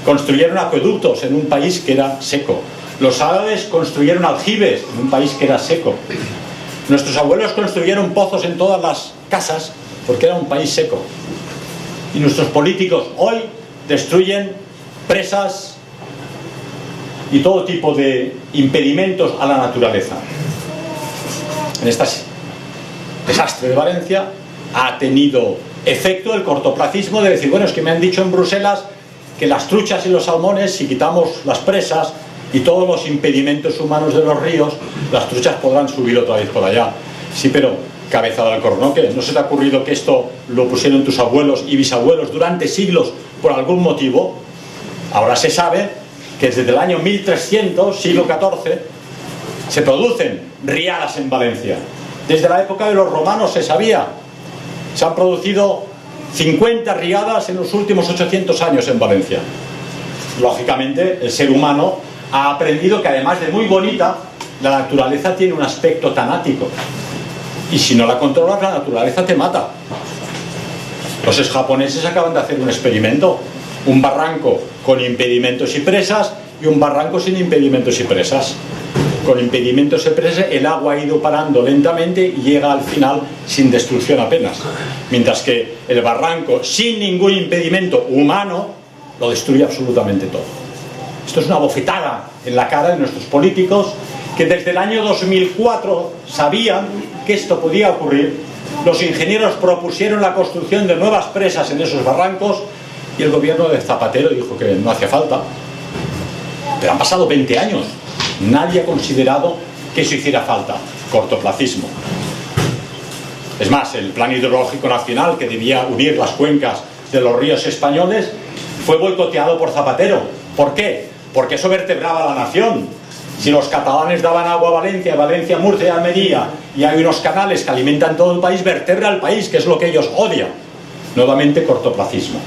construyeron acueductos en un país que era seco. Los árabes construyeron aljibes en un país que era seco. Nuestros abuelos construyeron pozos en todas las casas porque era un país seco. Y nuestros políticos hoy destruyen presas y todo tipo de impedimentos a la naturaleza. En este desastre de Valencia ha tenido efecto el cortoplacismo de decir, bueno, es que me han dicho en Bruselas que las truchas y los salmones, si quitamos las presas y todos los impedimentos humanos de los ríos, las truchas podrán subir otra vez por allá. Sí, pero cabeza del cornoque, ¿no se te ha ocurrido que esto lo pusieron tus abuelos y bisabuelos durante siglos por algún motivo? Ahora se sabe que desde el año 1300, siglo XIV, se producen riadas en Valencia. Desde la época de los romanos se sabía. Se han producido 50 riadas en los últimos 800 años en Valencia. Lógicamente, el ser humano ha aprendido que además de muy bonita, la naturaleza tiene un aspecto tanático. Y si no la controlas, la naturaleza te mata. Los japoneses acaban de hacer un experimento. Un barranco con impedimentos y presas y un barranco sin impedimentos y presas. Con impedimentos y presas el agua ha ido parando lentamente y llega al final sin destrucción apenas. Mientras que el barranco sin ningún impedimento humano lo destruye absolutamente todo. Esto es una bofetada en la cara de nuestros políticos que desde el año 2004 sabían que esto podía ocurrir. Los ingenieros propusieron la construcción de nuevas presas en esos barrancos y el gobierno de Zapatero dijo que no hacía falta. Pero han pasado 20 años. Nadie ha considerado que eso hiciera falta. Cortoplacismo. Es más, el Plan Hidrológico Nacional, que debía unir las cuencas de los ríos españoles, fue boicoteado por Zapatero. ¿Por qué? Porque eso vertebraba a la nación. Si los catalanes daban agua a Valencia, Valencia, Murcia y Almería, y hay unos canales que alimentan todo el país, vertebra al país, que es lo que ellos odian. Nuevamente, cortoplacismo.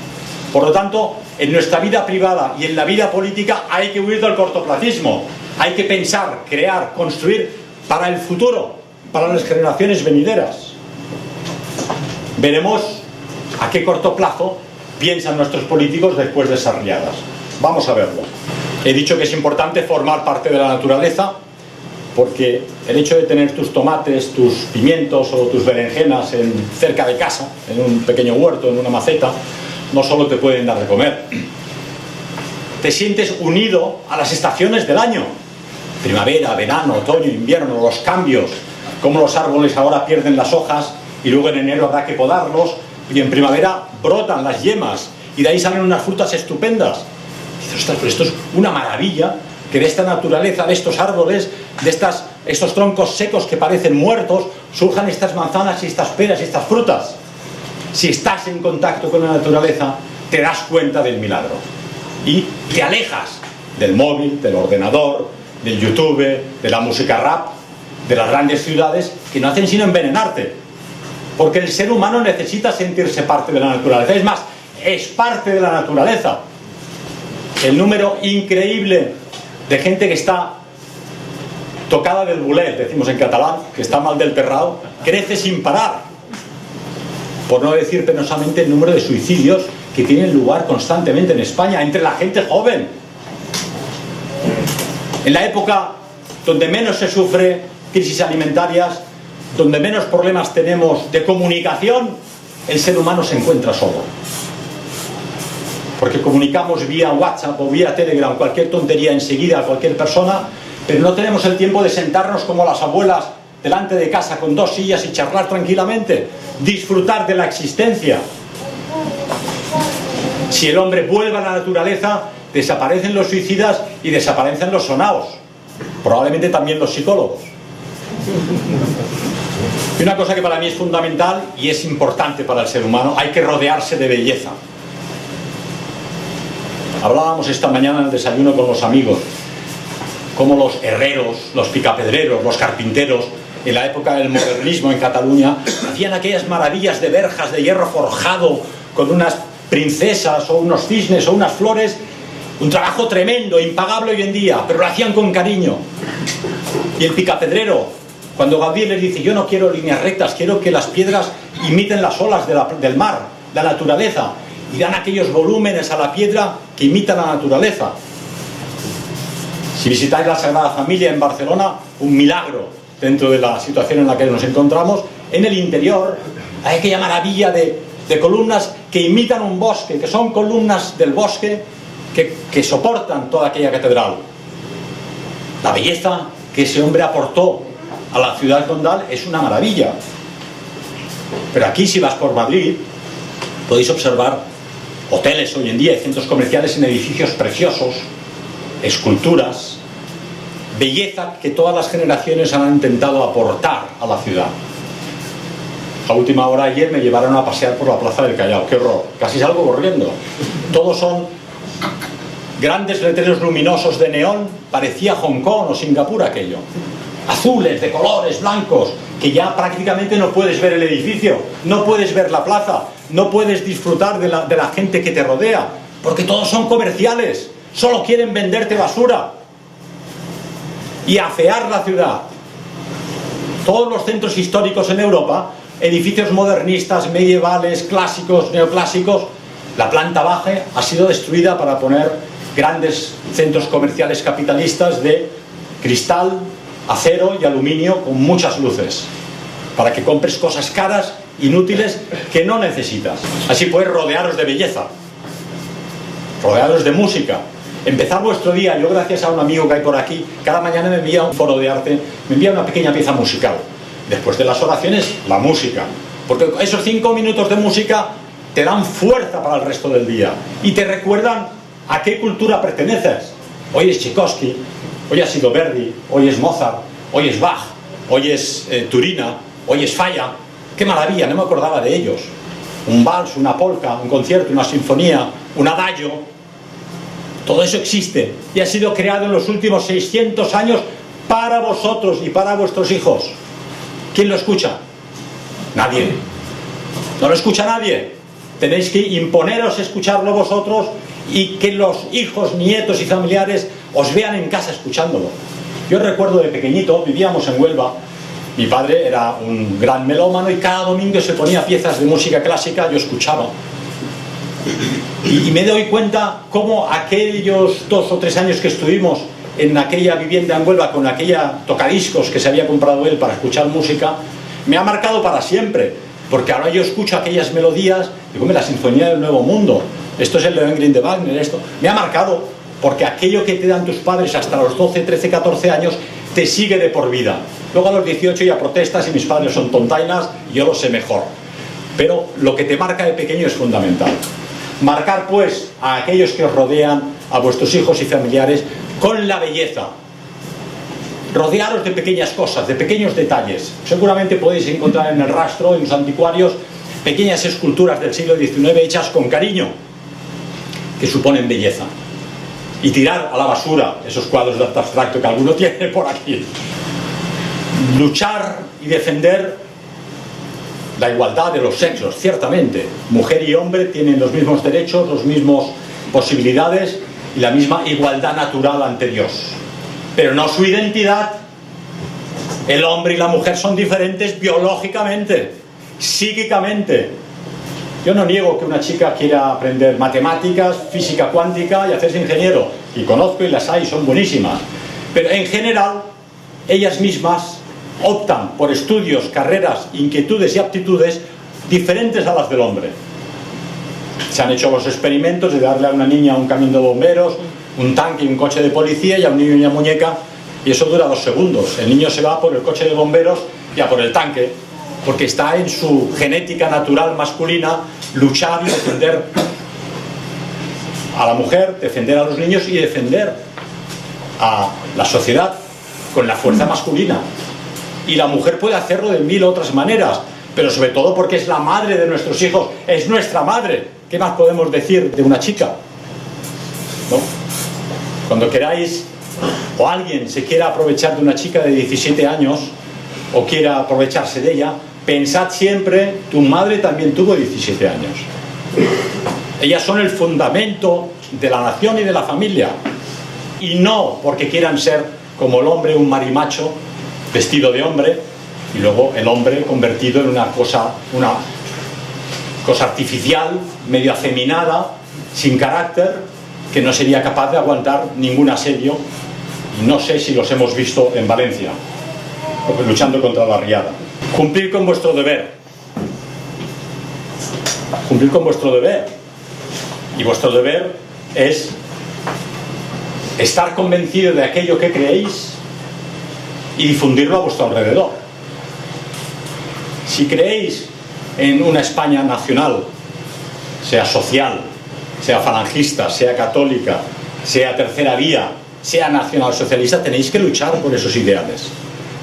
Por lo tanto, en nuestra vida privada y en la vida política hay que huir del cortoplacismo. Hay que pensar, crear, construir para el futuro, para las generaciones venideras. Veremos a qué corto plazo piensan nuestros políticos después de esas riadas. Vamos a verlo. He dicho que es importante formar parte de la naturaleza, porque el hecho de tener tus tomates, tus pimientos o tus berenjenas cerca de casa, en un pequeño huerto, en una maceta, no solo te pueden dar de comer. Te sientes unido a las estaciones del año. Primavera, verano, otoño, invierno, los cambios, cómo los árboles ahora pierden las hojas y luego en enero habrá que podarlos, y en primavera brotan las yemas y de ahí salen unas frutas estupendas. Dices, ostras, pero esto es una maravilla, que de esta naturaleza, de estos árboles, de estos troncos secos que parecen muertos, surjan estas manzanas y estas peras y estas frutas. Si estás en contacto con la naturaleza, te das cuenta del milagro y te alejas del móvil, del ordenador, del YouTube, de la música rap, de las grandes ciudades, que no hacen sino envenenarte, porque el ser humano necesita sentirse parte de la naturaleza. Es más, es parte de la naturaleza. El número increíble de gente que está tocada del bulet, decimos en catalán, que está mal del terrao, crece sin parar. Por no decir penosamente el número de suicidios que tienen lugar constantemente en España entre la gente joven. En la época donde menos se sufre crisis alimentarias, donde menos problemas tenemos de comunicación, el ser humano se encuentra solo. Porque comunicamos vía WhatsApp o vía Telegram cualquier tontería enseguida a cualquier persona, pero no tenemos el tiempo de sentarnos como las abuelas delante de casa con dos sillas y charlar tranquilamente, disfrutar de la existencia. Si el hombre vuelve a la naturaleza, desaparecen los suicidas y desaparecen los sonaos, probablemente también los psicólogos. Y una cosa que para mí es fundamental y es importante para el ser humano: hay que rodearse de belleza. Hablábamos esta mañana en el desayuno con los amigos cómo los herreros, los picapedreros, los carpinteros en la época del modernismo en Cataluña hacían aquellas maravillas de verjas de hierro forjado con unas princesas o unos cisnes o unas flores, un trabajo tremendo, impagable hoy en día, pero lo hacían con cariño. Y el picapedrero, cuando Gaudí les dice: yo no quiero líneas rectas, quiero que las piedras imiten las olas del mar, la naturaleza, y dan aquellos volúmenes a la piedra que imitan la naturaleza. Si visitáis la Sagrada Familia en Barcelona, un milagro dentro de la situación en la que nos encontramos. En el interior hay aquella maravilla de columnas que imitan un bosque, que son columnas del bosque que soportan toda aquella catedral. La belleza que ese hombre aportó a la ciudad condal es una maravilla. Pero aquí, si vas por Madrid, podéis observar hoteles hoy en día y centros comerciales en edificios preciosos, esculturas, belleza que todas las generaciones han intentado aportar a la ciudad. A última hora ayer me llevaron a pasear por la plaza del Callao. ¡Qué horror! Casi salgo corriendo. Todos son grandes letreros luminosos de neón, parecía Hong Kong o Singapur aquello. Azules, de colores, blancos, que ya prácticamente no puedes ver el edificio, no puedes ver la plaza, no puedes disfrutar de la gente que te rodea, porque todos son comerciales, solo quieren venderte basura y afear la ciudad. Todos los centros históricos en Europa, edificios modernistas, medievales, clásicos, neoclásicos, la planta baja ha sido destruida para poner grandes centros comerciales capitalistas de cristal, acero y aluminio con muchas luces, para que compres cosas caras, inútiles, que no necesitas. Así puedes rodearos de belleza, rodearos de música, empezar vuestro día. Yo, gracias a un amigo que hay por aquí, cada mañana me envía un foro de arte, me envía una pequeña pieza musical. Después de las oraciones, la música, porque esos 5 minutos de música te dan fuerza para el resto del día y te recuerdan a qué cultura perteneces. Hoy es Tchaikovsky, hoy ha sido Verdi, hoy es Mozart, hoy es Bach, hoy es Turina, hoy es Falla. ¡Qué maravilla! No me acordaba de ellos. Un vals, una polka, un concierto, una sinfonía, un adagio. Todo eso existe y ha sido creado en los últimos 600 años para vosotros y para vuestros hijos. ¿Quién lo escucha? Nadie. No lo escucha nadie. Tenéis que imponeros a escucharlo vosotros y que los hijos, nietos y familiares os vean en casa escuchándolo. Yo recuerdo de pequeñito, vivíamos en Huelva, mi padre era un gran melómano y cada domingo se ponía piezas de música clásica, yo escuchaba. Y me doy cuenta cómo aquellos 2 o 3 años que estuvimos en aquella vivienda en Huelva con aquella tocadiscos que se había comprado él para escuchar música, me ha marcado para siempre, porque ahora yo escucho aquellas melodías, digo, la Sinfonía del Nuevo Mundo, esto es el Lohengrin de Wagner, esto me ha marcado, porque aquello que te dan tus padres hasta los 12, 13, 14 años te sigue de por vida. Luego a los 18 ya protestas y mis padres son tontainas y yo lo sé mejor, pero lo que te marca de pequeño es fundamental. Marcar pues a aquellos que os rodean, a vuestros hijos y familiares, con la belleza. Rodearos de pequeñas cosas, de pequeños detalles. Seguramente podéis encontrar en el rastro, en los anticuarios, pequeñas esculturas del siglo XIX hechas con cariño, que suponen belleza. Y tirar a la basura esos cuadros de arte abstracto que alguno tiene por aquí. Luchar y defender la igualdad de los sexos, ciertamente. Mujer y hombre tienen los mismos derechos, las mismas posibilidades y la misma igualdad natural ante Dios. Pero no su identidad. El hombre y la mujer son diferentes biológicamente, psíquicamente. Yo no niego que una chica quiera aprender matemáticas, física cuántica y hacerse ingeniero. Y conozco y las hay, son buenísimas. Pero en general, ellas mismas optan por estudios, carreras, inquietudes y aptitudes diferentes a las del hombre. Se han hecho los experimentos de darle a una niña un camión de bomberos, un tanque y un coche de policía, y a un niño y una muñeca, y eso dura 2 segundos. El niño se va por el coche de bomberos y a por el tanque, porque está en su genética natural masculina luchar y defender a la mujer, defender a los niños y defender a la sociedad con la fuerza masculina. Y la mujer puede hacerlo de 1000 otras maneras, pero sobre todo porque es la madre de nuestros hijos, es nuestra madre. ¿Qué más podemos decir de una chica? ¿No? Cuando queráis, o alguien se quiera aprovechar de una chica de 17 años, o quiera aprovecharse de ella, pensad siempre, tu madre también tuvo 17 años. Ellas son el fundamento de la nación y de la familia. Y no porque quieran ser como el hombre, un marimacho, vestido de hombre, y luego el hombre convertido en una cosa artificial, medio afeminada, sin carácter, que no sería capaz de aguantar ningún asedio, y no sé si los hemos visto en Valencia, luchando contra la riada. Cumplir con vuestro deber. Cumplir con vuestro deber. Y vuestro deber es estar convencido de aquello que creéis y difundirlo a vuestro alrededor. Si creéis en una España nacional, sea social, sea falangista, sea católica, sea tercera vía, sea nacionalsocialista, tenéis que luchar por esos ideales.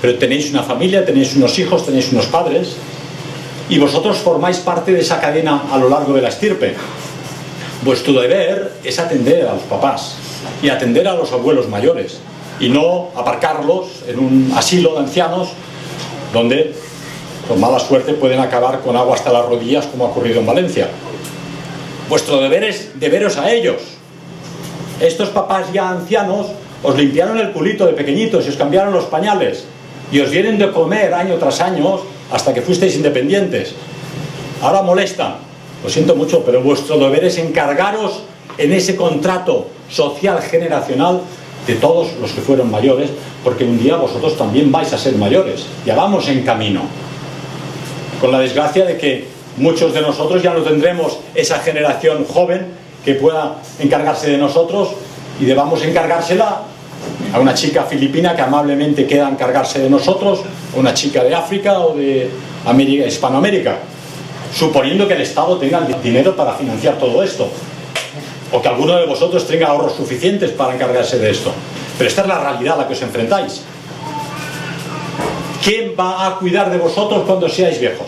Pero tenéis una familia, tenéis unos hijos, tenéis unos padres, y vosotros formáis parte de esa cadena a lo largo de la estirpe. Vuestro deber es atender a los papás y atender a los abuelos mayores, y no aparcarlos en un asilo de ancianos donde, con mala suerte, pueden acabar con agua hasta las rodillas, como ha ocurrido en Valencia. Vuestro deber es deberos a ellos. Estos papás ya ancianos os limpiaron el culito de pequeñitos y os cambiaron los pañales y os vienen de comer año tras año hasta que fuisteis independientes. Ahora molestan, lo siento mucho, pero vuestro deber es encargaros en ese contrato social generacional de todos los que fueron mayores, porque un día vosotros también vais a ser mayores. Ya vamos en camino, con la desgracia de que muchos de nosotros ya no tendremos esa generación joven que pueda encargarse de nosotros, y debamos encargársela a una chica filipina que amablemente quiera encargarse de nosotros, o una chica de África o de América, Hispanoamérica, suponiendo que el Estado tenga el dinero para financiar todo esto, o que alguno de vosotros tenga ahorros suficientes para encargarse de esto. Pero esta es la realidad a la que os enfrentáis. ¿Quién va a cuidar de vosotros cuando seáis viejos?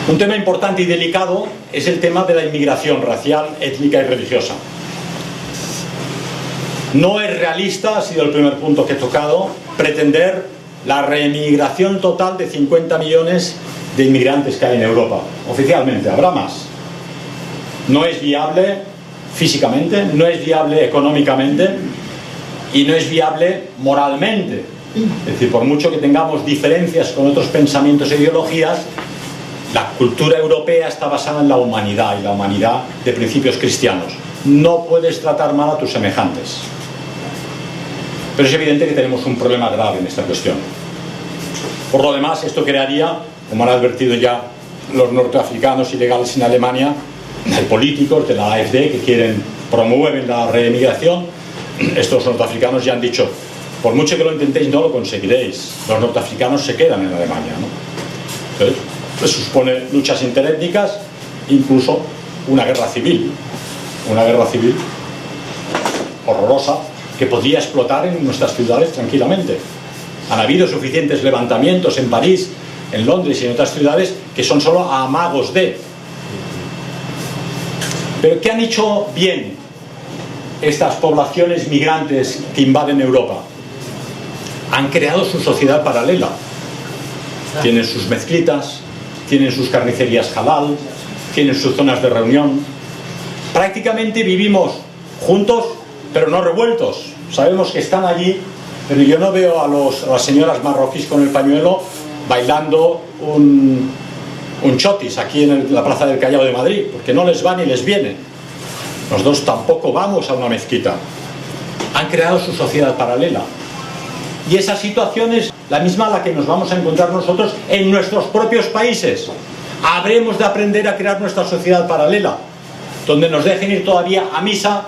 Un tema importante y delicado es el tema de la inmigración racial, étnica y religiosa. No es realista, ha sido el primer punto que he tocado, pretender la reemigración total de 50 millones de inmigrantes que hay en Europa. Oficialmente, habrá más. No es viable físicamente, no es viable económicamente y no es viable moralmente. Es decir, por mucho que tengamos diferencias con otros pensamientos e ideologías, la cultura europea está basada en la humanidad, y la humanidad de principios cristianos. No puedes tratar mal a tus semejantes. Pero es evidente que tenemos un problema grave en esta cuestión. Por lo demás, esto crearía, como han advertido ya los norteafricanos ilegales en Alemania, hay políticos de la AfD que promueven la reemigración. Estos norteafricanos ya han dicho, por mucho que lo intentéis no lo conseguiréis, los norteafricanos se quedan en Alemania, ¿no? Entonces, eso supone luchas interétnicas, incluso una guerra civil horrorosa, que podría explotar en nuestras ciudades tranquilamente. Han habido suficientes levantamientos en París, en Londres y en otras ciudades que son solo amagos de. Pero ¿qué han hecho bien estas poblaciones migrantes que invaden Europa? Han creado su sociedad paralela. Tienen sus mezquitas, tienen sus carnicerías halal, tienen sus zonas de reunión. Prácticamente vivimos juntos, pero no revueltos. Sabemos que están allí, pero yo no veo a las señoras marroquíes con el pañuelo bailando un chotis aquí en la Plaza del Callao de Madrid, porque no les va ni les viene. Nosotros tampoco vamos a una mezquita. Han creado su sociedad paralela. Y esa situación es la misma a la que nos vamos a encontrar nosotros en nuestros propios países. Habremos de aprender a crear nuestra sociedad paralela, donde nos dejen ir todavía a misa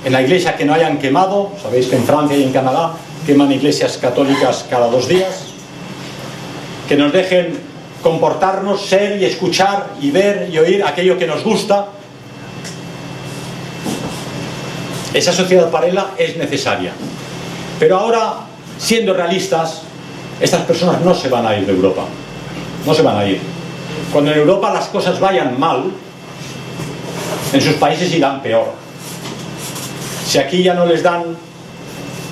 en la iglesia que no hayan quemado. Sabéis que en Francia y en Canadá queman iglesias católicas cada 2 días. Que nos dejen comportarnos, ser y escuchar y ver y oír aquello que nos gusta. Esa sociedad paralela es necesaria. Pero ahora, siendo realistas, estas personas no se van a ir de Europa. No se van a ir. Cuando en Europa las cosas vayan mal, en sus países irán peor. Si aquí ya no les dan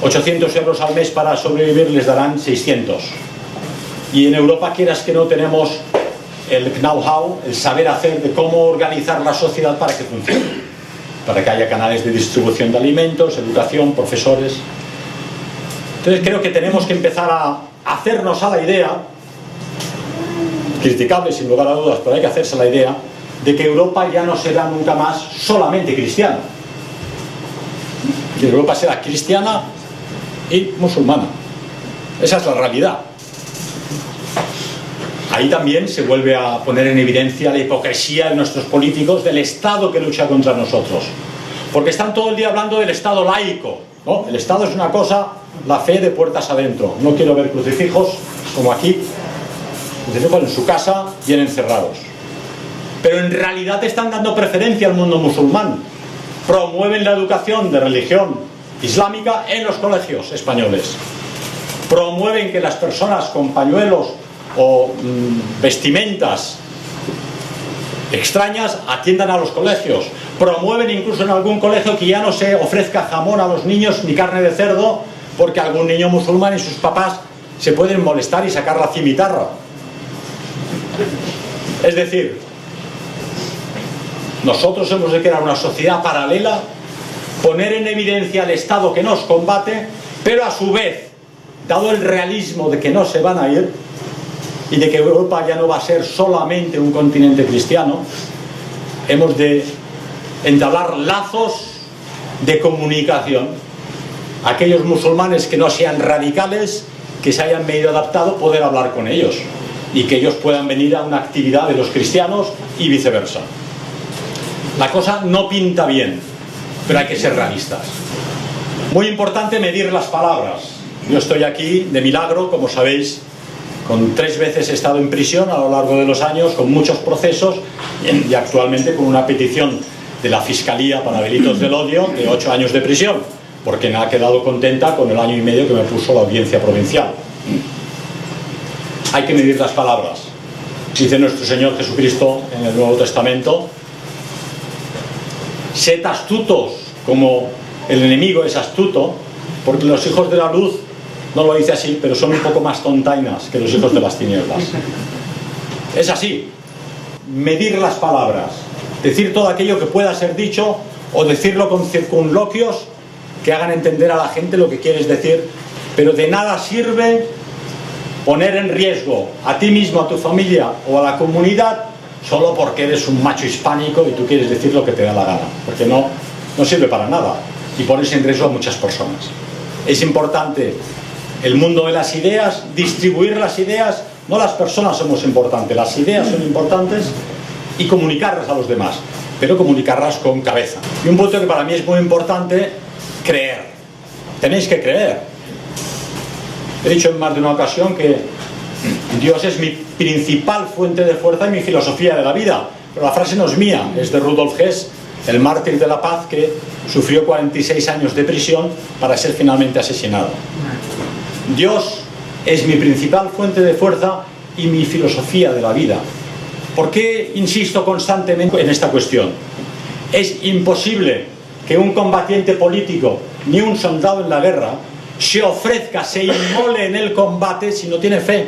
800 euros al mes para sobrevivir, les darán 600. Y en Europa, quieras que no, tenemos el know-how, el saber hacer de cómo organizar la sociedad para que funcione. Para que haya canales de distribución de alimentos, educación, profesores. Entonces creo que tenemos que empezar a hacernos a la idea, criticable sin lugar a dudas, pero hay que hacerse la idea, de que Europa ya no será nunca más solamente cristiana. Que Europa será cristiana y musulmana. Esa es la realidad. Ahí también se vuelve a poner en evidencia la hipocresía de nuestros políticos, del Estado que lucha contra nosotros. Porque están todo el día hablando del Estado laico, ¿no? El Estado es una cosa, la fe de puertas adentro. No quiero ver crucifijos como aquí, crucifijos en su casa, bien encerrados. Pero en realidad están dando preferencia al mundo musulmán. Promueven la educación de religión islámica en los colegios españoles. Promueven que las personas con pañuelos o vestimentas extrañas atiendan a los colegios. Promueven incluso en algún colegio que ya no se ofrezca jamón a los niños ni carne de cerdo, porque algún niño musulmán y sus papás se pueden molestar y sacar la cimitarra. Es decir, nosotros hemos de crear una sociedad paralela, poner en evidencia al Estado que nos combate, pero a su vez, dado el realismo de que no se van a ir y de que Europa ya no va a ser solamente un continente cristiano, hemos de entablar lazos de comunicación. Aquellos musulmanes que no sean radicales, que se hayan medio adaptado, poder hablar con ellos y que ellos puedan venir a una actividad de los cristianos y viceversa. La cosa no pinta bien, pero hay que ser realistas. Muy importante medir las palabras. Yo estoy aquí de milagro, como sabéis, con 3 veces he estado en prisión a lo largo de los años, con muchos procesos y actualmente con una petición de la Fiscalía para Delitos del Odio de 8 años de prisión, porque me ha quedado contenta con el año y medio que me puso la Audiencia Provincial. Hay que medir las palabras. Dice nuestro Señor Jesucristo en el Nuevo Testamento: sed astutos como el enemigo es astuto, porque los hijos de la luz, no lo dice así, pero son un poco más tontainas que los hijos de las tinieblas. Es así. Medir las palabras, decir todo aquello que pueda ser dicho o decirlo con circunloquios que hagan entender a la gente lo que quieres decir, pero de nada sirve poner en riesgo a ti mismo, a tu familia o a la comunidad solo porque eres un macho hispánico y tú quieres decir lo que te da la gana, porque no sirve para nada y pones en riesgo a muchas personas. Es importante el mundo de las ideas, distribuir las ideas. No las personas somos importantes, las ideas son importantes y comunicarlas a los demás, pero comunicarlas con cabeza. Y un punto que para mí es muy importante, creer. Tenéis que creer. He dicho en más de una ocasión que Dios es mi principal fuente de fuerza y mi filosofía de la vida, pero la frase no es mía, es de Rudolf Hess, el mártir de la paz que sufrió 46 años de prisión para ser finalmente asesinado. Dios es mi principal fuente de fuerza y mi filosofía de la vida. ¿Por qué insisto constantemente en esta cuestión? Es imposible que un combatiente político ni un soldado en la guerra se ofrezca, se inmole en el combate si no tiene fe.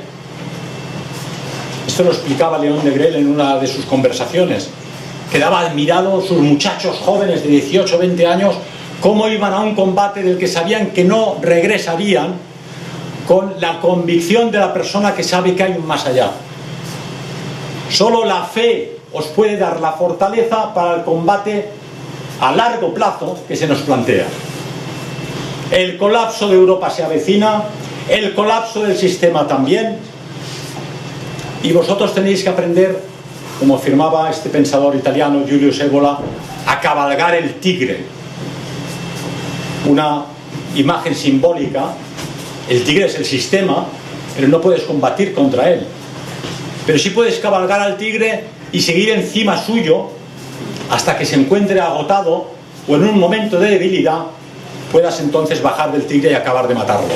Esto lo explicaba León Negrel en una de sus conversaciones. Quedaba admirado sus muchachos jóvenes de 18 o 20 años cómo iban a un combate del que sabían que no regresarían, con la convicción de la persona que sabe que hay un más allá. Solo la fe os puede dar la fortaleza para el combate a largo plazo que se nos plantea. El colapso de Europa se avecina, el colapso del sistema también, y vosotros tenéis que aprender, como afirmaba este pensador italiano Julius Evola, a cabalgar el tigre. Una imagen simbólica. El tigre es el sistema, pero no puedes combatir contra él. Pero sí puedes cabalgar al tigre y seguir encima suyo hasta que se encuentre agotado o en un momento de debilidad puedas entonces bajar del tigre y acabar de matarlo.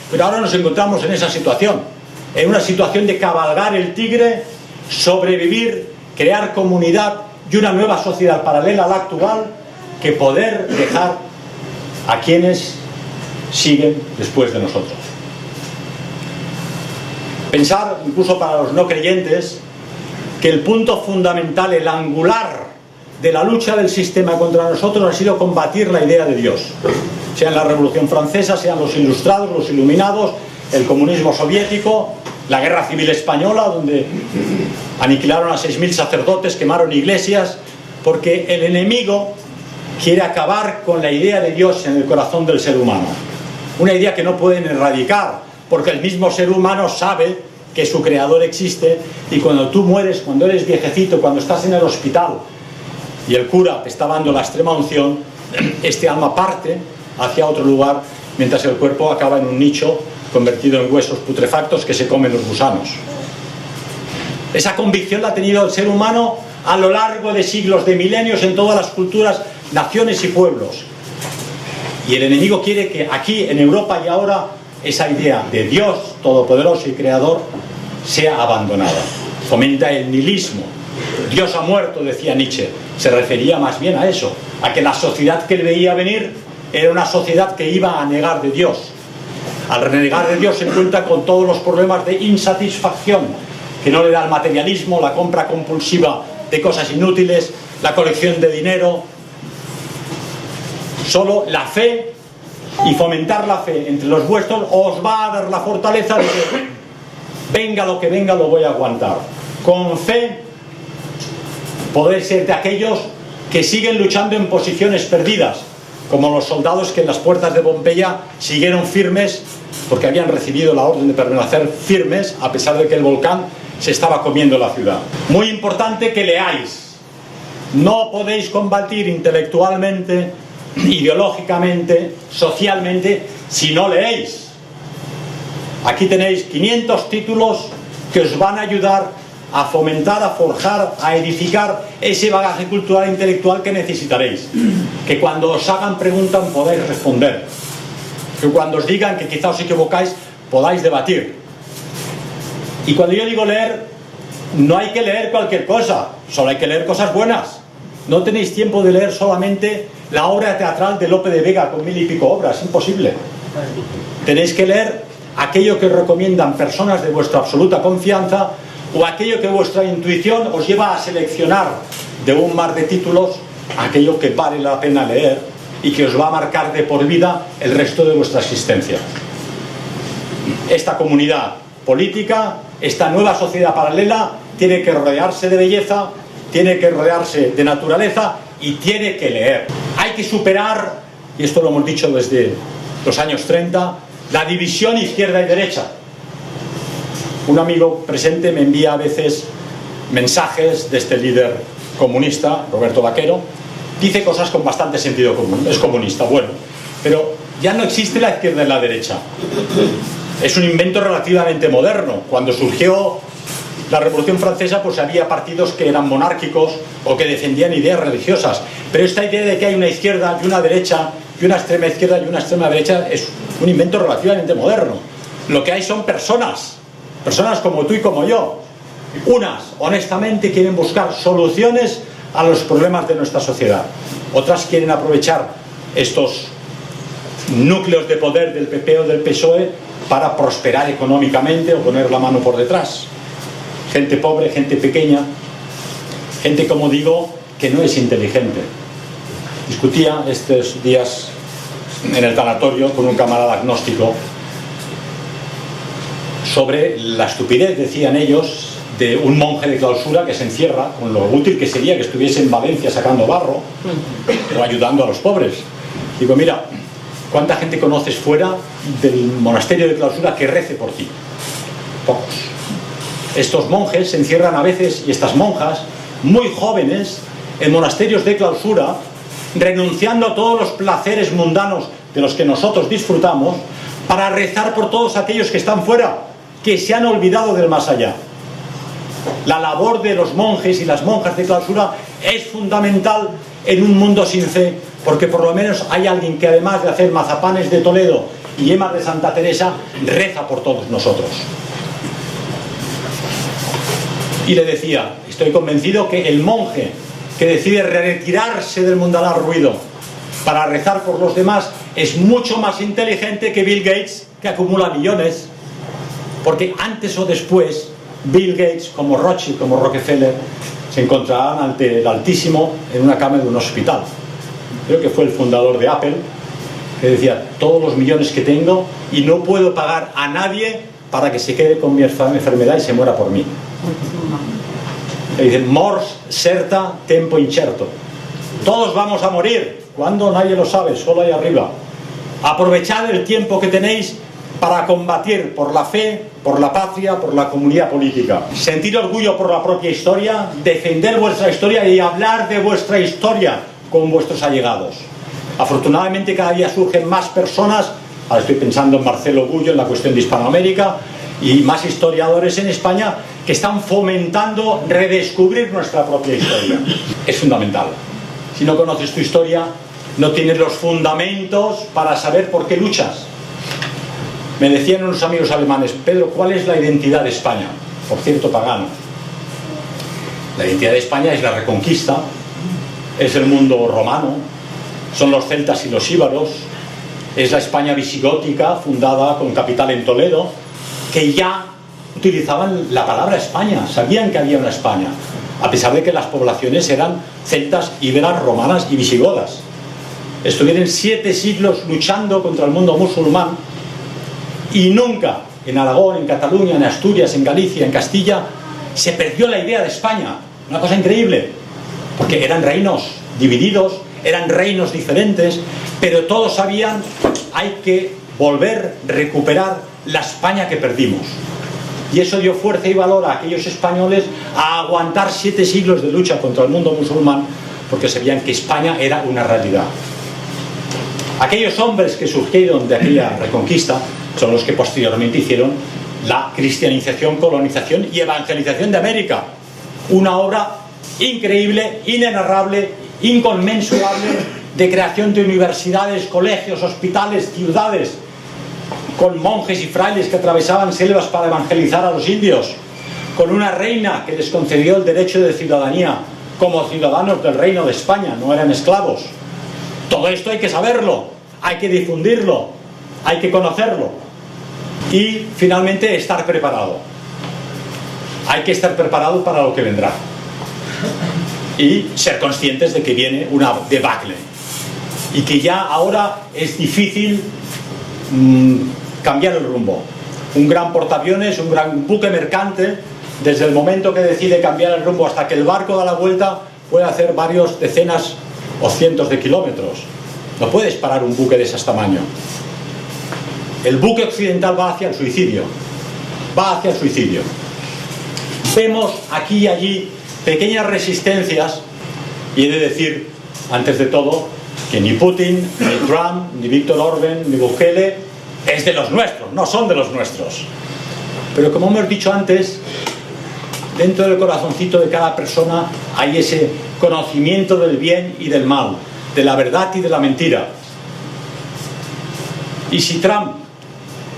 Pero ahora nos encontramos en esa situación, en una situación de cabalgar el tigre, sobrevivir, crear comunidad y una nueva sociedad paralela a la actual, que poder dejar a quienes siguen después de nosotros. Pensar, incluso para los no creyentes, que el punto fundamental, el angular de la lucha del sistema contra nosotros ha sido combatir la idea de Dios. Sea en la Revolución Francesa, sean los ilustrados, los iluminados, el comunismo soviético, la Guerra Civil Española, donde aniquilaron a 6.000 sacerdotes, quemaron iglesias, porque el enemigo quiere acabar con la idea de Dios en el corazón del ser humano. Una idea que no pueden erradicar, porque el mismo ser humano sabe que su creador existe, y cuando tú mueres, cuando eres viejecito, cuando estás en el hospital y el cura te está dando la extrema unción, este alma parte hacia otro lugar, mientras el cuerpo acaba en un nicho convertido en huesos putrefactos que se comen los gusanos. Esa convicción la ha tenido el ser humano a lo largo de siglos, de milenios, en todas las culturas, naciones y pueblos. Y el enemigo quiere que aquí, en Europa y ahora, esa idea de Dios todopoderoso y creador sea abandonada. Fomenta el nihilismo. Dios ha muerto, decía Nietzsche. Se refería más bien a eso, a que la sociedad que él veía venir era una sociedad que iba a negar de Dios. Al renegar de Dios se encuentra con todos los problemas de insatisfacción que no le da el materialismo, la compra compulsiva de cosas inútiles, la colección de dinero. Solo la fe y fomentar la fe entre los vuestros os va a dar la fortaleza de que venga lo que venga, lo voy a aguantar. Con fe podéis ser de aquellos que siguen luchando en posiciones perdidas, como los soldados que en las puertas de Pompeya siguieron firmes porque habían recibido la orden de permanecer firmes a pesar de que el volcán se estaba comiendo la ciudad. Muy importante que leáis. No podéis combatir intelectualmente, ideológicamente, socialmente, si no leéis. Aquí tenéis 500 títulos que os van a ayudar a fomentar, a forjar, a edificar ese bagaje cultural e intelectual que necesitaréis. Que cuando os hagan preguntas podáis responder. Que cuando os digan que quizá os equivocáis, podáis debatir. Y cuando yo digo leer, no hay que leer cualquier cosa, solo hay que leer cosas buenas. No tenéis tiempo de leer solamente la obra teatral de Lope de Vega con 1000 y pico obras, imposible. Tenéis que leer aquello que os recomiendan personas de vuestra absoluta confianza o aquello que vuestra intuición os lleva a seleccionar de un mar de títulos aquello que vale la pena leer y que os va a marcar de por vida el resto de vuestra existencia. Esta comunidad política, esta nueva sociedad paralela, tiene que rodearse de belleza, tiene que rodearse de naturaleza y tiene que leer. Hay que superar, y esto lo hemos dicho desde los años 30, la división izquierda y derecha. Un amigo presente me envía a veces mensajes de este líder comunista, Roberto Vaquero. Dice cosas con bastante sentido común, es comunista, bueno, pero ya no existe la izquierda y la derecha. Es un invento relativamente moderno. Cuando surgió la Revolución Francesa, pues había partidos que eran monárquicos o que defendían ideas religiosas, pero esta idea de que hay una izquierda y una derecha y una extrema izquierda y una extrema derecha es un invento relativamente moderno. Lo que hay son personas como tú y como yo. Unas, honestamente, quieren buscar soluciones a los problemas de nuestra sociedad. Otras quieren aprovechar estos núcleos de poder del PP o del PSOE para prosperar económicamente o poner la mano por detrás. Gente pobre, gente pequeña, gente, como digo, que no es inteligente. Discutía estos días en el tanatorio con un camarada agnóstico sobre la estupidez, decían ellos, de un monje de clausura que se encierra, con lo útil que sería que estuviese en Valencia sacando barro o ayudando a los pobres. Digo, mira, ¿cuánta gente conoces fuera del monasterio de clausura que rece por ti? Pocos. Estos monjes se encierran a veces, y estas monjas, muy jóvenes, en monasterios de clausura, renunciando a todos los placeres mundanos de los que nosotros disfrutamos, para rezar por todos aquellos que están fuera, que se han olvidado del más allá. La labor de los monjes y las monjas de clausura es fundamental en un mundo sin fe, porque por lo menos hay alguien que, además de hacer mazapanes de Toledo y yemas de Santa Teresa, reza por todos nosotros. Y le decía, estoy convencido que el monje que decide retirarse del mundanal ruido para rezar por los demás es mucho más inteligente que Bill Gates, que acumula millones, porque antes o después Bill Gates, como Rothschild, como Rockefeller, se encontrarán ante el Altísimo en una cama de un hospital. Creo que fue el fundador de Apple, que decía, todos los millones que tengo y no puedo pagar a nadie para que se quede con mi enfermedad y se muera por mí. Le dicen, mors certa tempo incerto. Todos vamos a morir. ¿Cuándo? Nadie lo sabe, solo ahí arriba. Aprovechad el tiempo que tenéis para combatir por la fe, por la patria, por la comunidad política. Sentir orgullo por la propia historia, defender vuestra historia y hablar de vuestra historia con vuestros allegados. Afortunadamente cada día surgen más personas, ahora estoy pensando en Marcelo Gullo en la cuestión de Hispanoamérica, y más historiadores en España que están fomentando redescubrir nuestra propia historia. Es fundamental. Si no conoces tu historia, no tienes los fundamentos para saber por qué luchas. Me decían unos amigos alemanes, Pedro, ¿cuál es la identidad de España? Por cierto, pagano. La identidad de España es la Reconquista, es el mundo romano, son los celtas y los íbaros, es la España visigótica, fundada con capital en Toledo, que ya utilizaban la palabra España, sabían que había una España, a pesar de que las poblaciones eran celtas, íberas, romanas y visigodas. Estuvieron 7 siglos luchando contra el mundo musulmán y nunca en Aragón, en Cataluña, en Asturias, en Galicia, en Castilla, se perdió la idea de España. Una cosa increíble, porque eran reinos divididos, eran reinos diferentes, pero todos sabían, hay que volver, recuperar la España que perdimos. Y eso dio fuerza y valor a aquellos españoles a aguantar 7 siglos de lucha contra el mundo musulmán, porque sabían que España era una realidad. Aquellos hombres que surgieron de aquella reconquista son los que posteriormente hicieron la cristianización, colonización y evangelización de América. Una obra increíble, inenarrable, inconmensurable, de creación de universidades, colegios, hospitales, ciudades, con monjes y frailes que atravesaban selvas para evangelizar a los indios, con una reina que les concedió el derecho de ciudadanía, como ciudadanos del Reino de España, no eran esclavos. Todo esto hay que saberlo, hay que difundirlo, hay que conocerlo. Y finalmente estar preparado. Hay que estar preparado para lo que vendrá. Y ser conscientes de que viene una debacle. Y que ya ahora es difícil cambiar el rumbo. Un gran portaaviones, un gran buque mercante, desde el momento que decide cambiar el rumbo hasta que el barco da la vuelta, puede hacer varios decenas o cientos de kilómetros. No puedes parar un buque de ese tamaño. El buque occidental va hacia el suicidio. Va hacia el suicidio. Vemos aquí y allí pequeñas resistencias, y he de decir, antes de todo, que ni Putin, ni Trump, ni Víctor Orbán, ni Bukele es de los nuestros, no son de los nuestros. Pero como hemos dicho antes, dentro del corazoncito de cada persona hay ese conocimiento del bien y del mal, de la verdad y de la mentira. Y si Trump,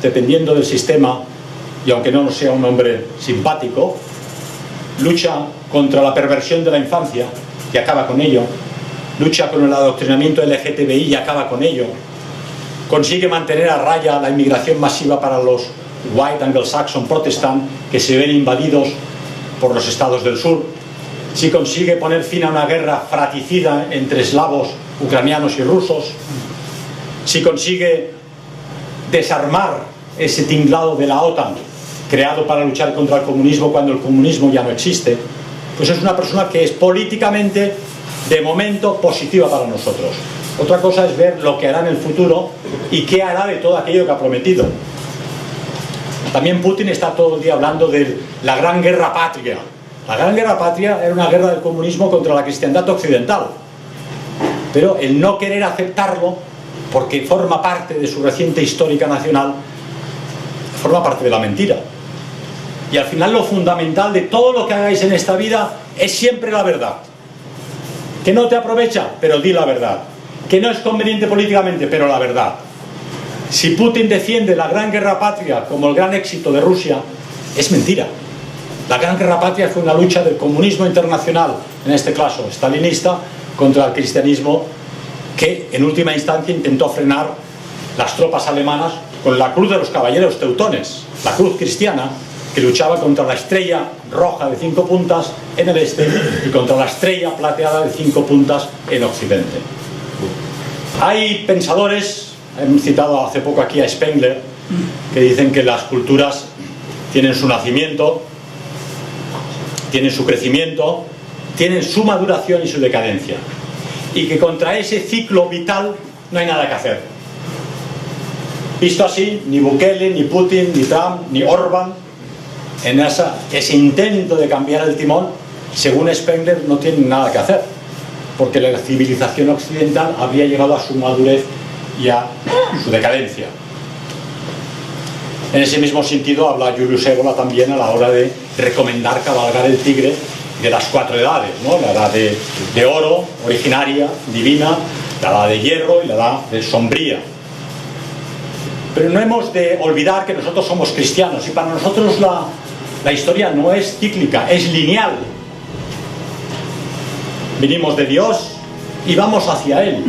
dependiendo del sistema, y aunque no sea un hombre simpático, lucha contra la perversión de la infancia y acaba con ello, lucha con el adoctrinamiento LGTBI y acaba con ello, consigue mantener a raya la inmigración masiva para los White Anglo-Saxon Protestant que se ven invadidos por los estados del sur, si consigue poner fin a una guerra fratricida entre eslavos, ucranianos y rusos, si consigue desarmar ese tinglado de la OTAN creado para luchar contra el comunismo cuando el comunismo ya no existe, pues es una persona que es políticamente, de momento, positiva para nosotros. Otra cosa es ver lo que hará en el futuro y qué hará de todo aquello que ha prometido. También Putin está todo el día hablando de la gran guerra patria. La gran guerra patria era una guerra del comunismo contra la cristiandad occidental. Pero el no querer aceptarlo, porque forma parte de su reciente histórica nacional, forma parte de la mentira. Y al final lo fundamental de todo lo que hagáis en esta vida es siempre la verdad. Que no te aprovecha, pero di la verdad. Que no es conveniente políticamente, pero la verdad. Si Putin defiende la gran guerra patria como el gran éxito de Rusia, es mentira. La gran guerra patria fue una lucha del comunismo internacional, en este caso stalinista, contra el cristianismo, que en última instancia intentó frenar las tropas alemanas con la cruz de los caballeros teutones, la cruz cristiana, que luchaba contra la estrella roja de 5 puntas en el este y contra la estrella plateada de 5 puntas en occidente. Hay pensadores, hemos citado hace poco aquí a Spengler, que dicen que las culturas tienen su nacimiento, tienen su crecimiento, tienen su maduración y su decadencia, y que contra ese ciclo vital no hay nada que hacer. Visto así, ni Bukele, ni Putin, ni Trump, ni Orbán, en ese intento de cambiar el timón, según Spengler, no tienen nada que hacer, porque la civilización occidental habría llegado a su madurez y a su decadencia. En ese mismo sentido habla Julius Evola también a la hora de recomendar cabalgar el tigre de las 4 edades, ¿no? La edad de oro, originaria, divina, la edad de hierro y la edad de sombría. Pero no hemos de olvidar que nosotros somos cristianos y para nosotros la historia no es cíclica, es lineal. Venimos de Dios y vamos hacia Él.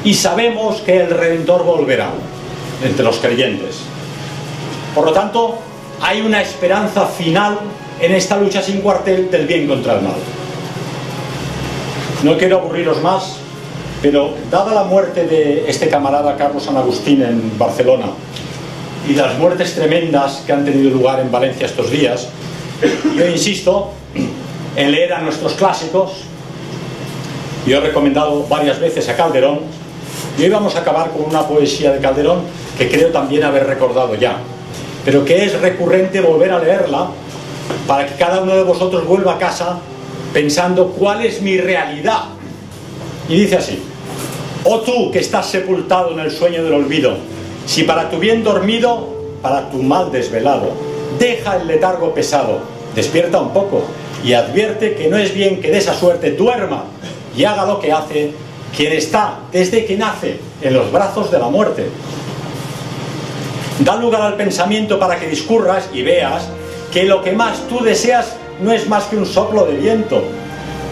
Y sabemos que el Redentor volverá entre los creyentes. Por lo tanto, hay una esperanza final en esta lucha sin cuartel del bien contra el mal. No quiero aburriros más, pero dada la muerte de este camarada Carlos San Agustín en Barcelona y las muertes tremendas que han tenido lugar en Valencia estos días, yo insisto en leer a nuestros clásicos. Yo he recomendado varias veces a Calderón y hoy vamos a acabar con una poesía de Calderón que creo también haber recordado ya, pero que es recurrente volver a leerla para que cada uno de vosotros vuelva a casa pensando cuál es mi realidad. Y dice así: oh tú que estás sepultado en el sueño del olvido, si para tu bien dormido, para tu mal desvelado, deja el letargo pesado, despierta un poco y advierte que no es bien que de esa suerte duerma y haga lo que hace quien está desde que nace en los brazos de la muerte. Da lugar al pensamiento para que discurras y veas que lo que más tú deseas no es más que un soplo de viento.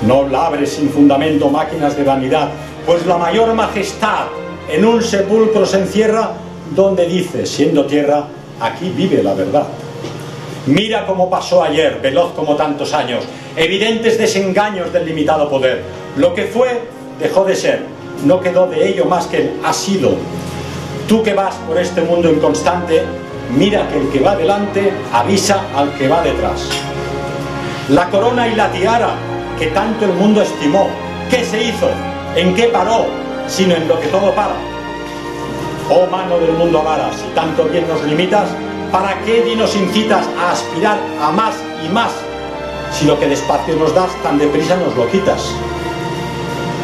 No labres sin fundamento máquinas de vanidad, pues la mayor majestad en un sepulcro se encierra, donde dice, siendo tierra, aquí vive la verdad. Mira cómo pasó ayer, veloz como tantos años, evidentes desengaños del limitado poder. Lo que fue, dejó de ser, no quedó de ello más que el ha sido. Tú que vas por este mundo inconstante, mira que el que va delante avisa al que va detrás. La corona y la tiara que tanto el mundo estimó, ¿qué se hizo? ¿En qué paró? Sino en lo que todo para. Oh mano del mundo avara, si tanto bien nos limitas, ¿para qué ni nos incitas a aspirar a más y más? Si lo que despacio nos das, tan deprisa nos lo quitas.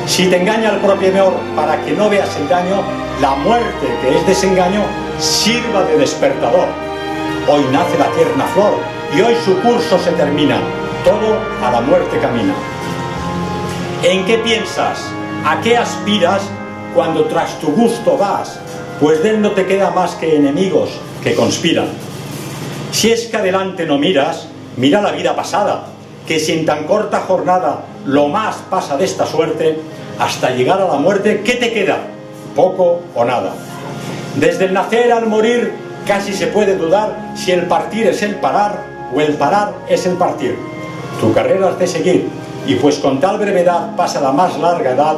Si te engaña el propio amor para que no veas el daño, la muerte, que es desengaño, sirva de despertador. Hoy nace la tierna flor y hoy su curso se termina. Todo a la muerte camina. ¿En qué piensas? ¿A qué aspiras cuando tras tu gusto vas? Pues de él no te queda más que enemigos que conspiran. Si es que adelante no miras, mira la vida pasada, que si en tan corta jornada lo más pasa de esta suerte, hasta llegar a la muerte, ¿qué te queda? Poco o nada. Desde el nacer al morir casi se puede dudar si el partir es el parar o el parar es el partir. Tu carrera has de seguir, y pues con tal brevedad pasa la más larga edad.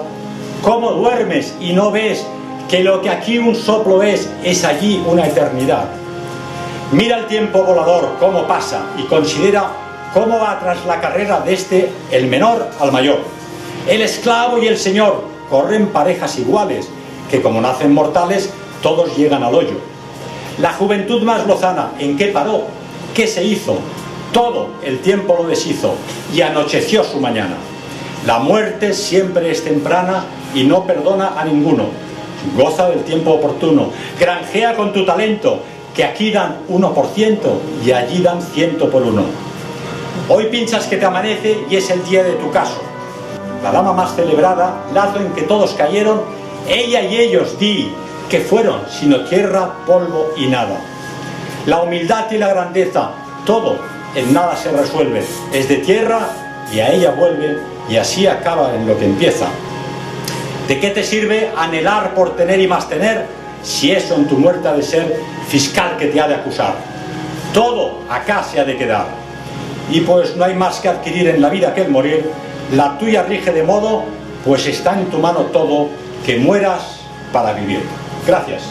¿Cómo duermes y no ves que lo que aquí un soplo es allí una eternidad? Mira el tiempo volador cómo pasa y considera cómo va tras la carrera de este el menor al mayor. El esclavo y el señor corren parejas iguales, que como nacen mortales todos llegan al hoyo. La juventud más lozana, ¿en qué paró? ¿Qué se hizo? Todo el tiempo lo deshizo y anocheció su mañana. La muerte siempre es temprana y no perdona a ninguno. Goza del tiempo oportuno, granjea con tu talento, que aquí dan 1% y allí dan 100 por 1. Hoy pinchas que te amanece y es el día de tu caso. La dama más celebrada, lazo en que todos cayeron, ella y ellos di que fueron sino tierra, polvo y nada. La humildad y la grandeza, todo en nada se resuelve, es de tierra y a ella vuelve y así acaba en lo que empieza. ¿De qué te sirve anhelar por tener y más tener si eso en tu muerte ha de ser fiscal que te ha de acusar? Todo acá se ha de quedar y pues no hay más que adquirir en la vida que el morir. La tuya rige de modo, pues está en tu mano todo, que mueras para vivir. Gracias.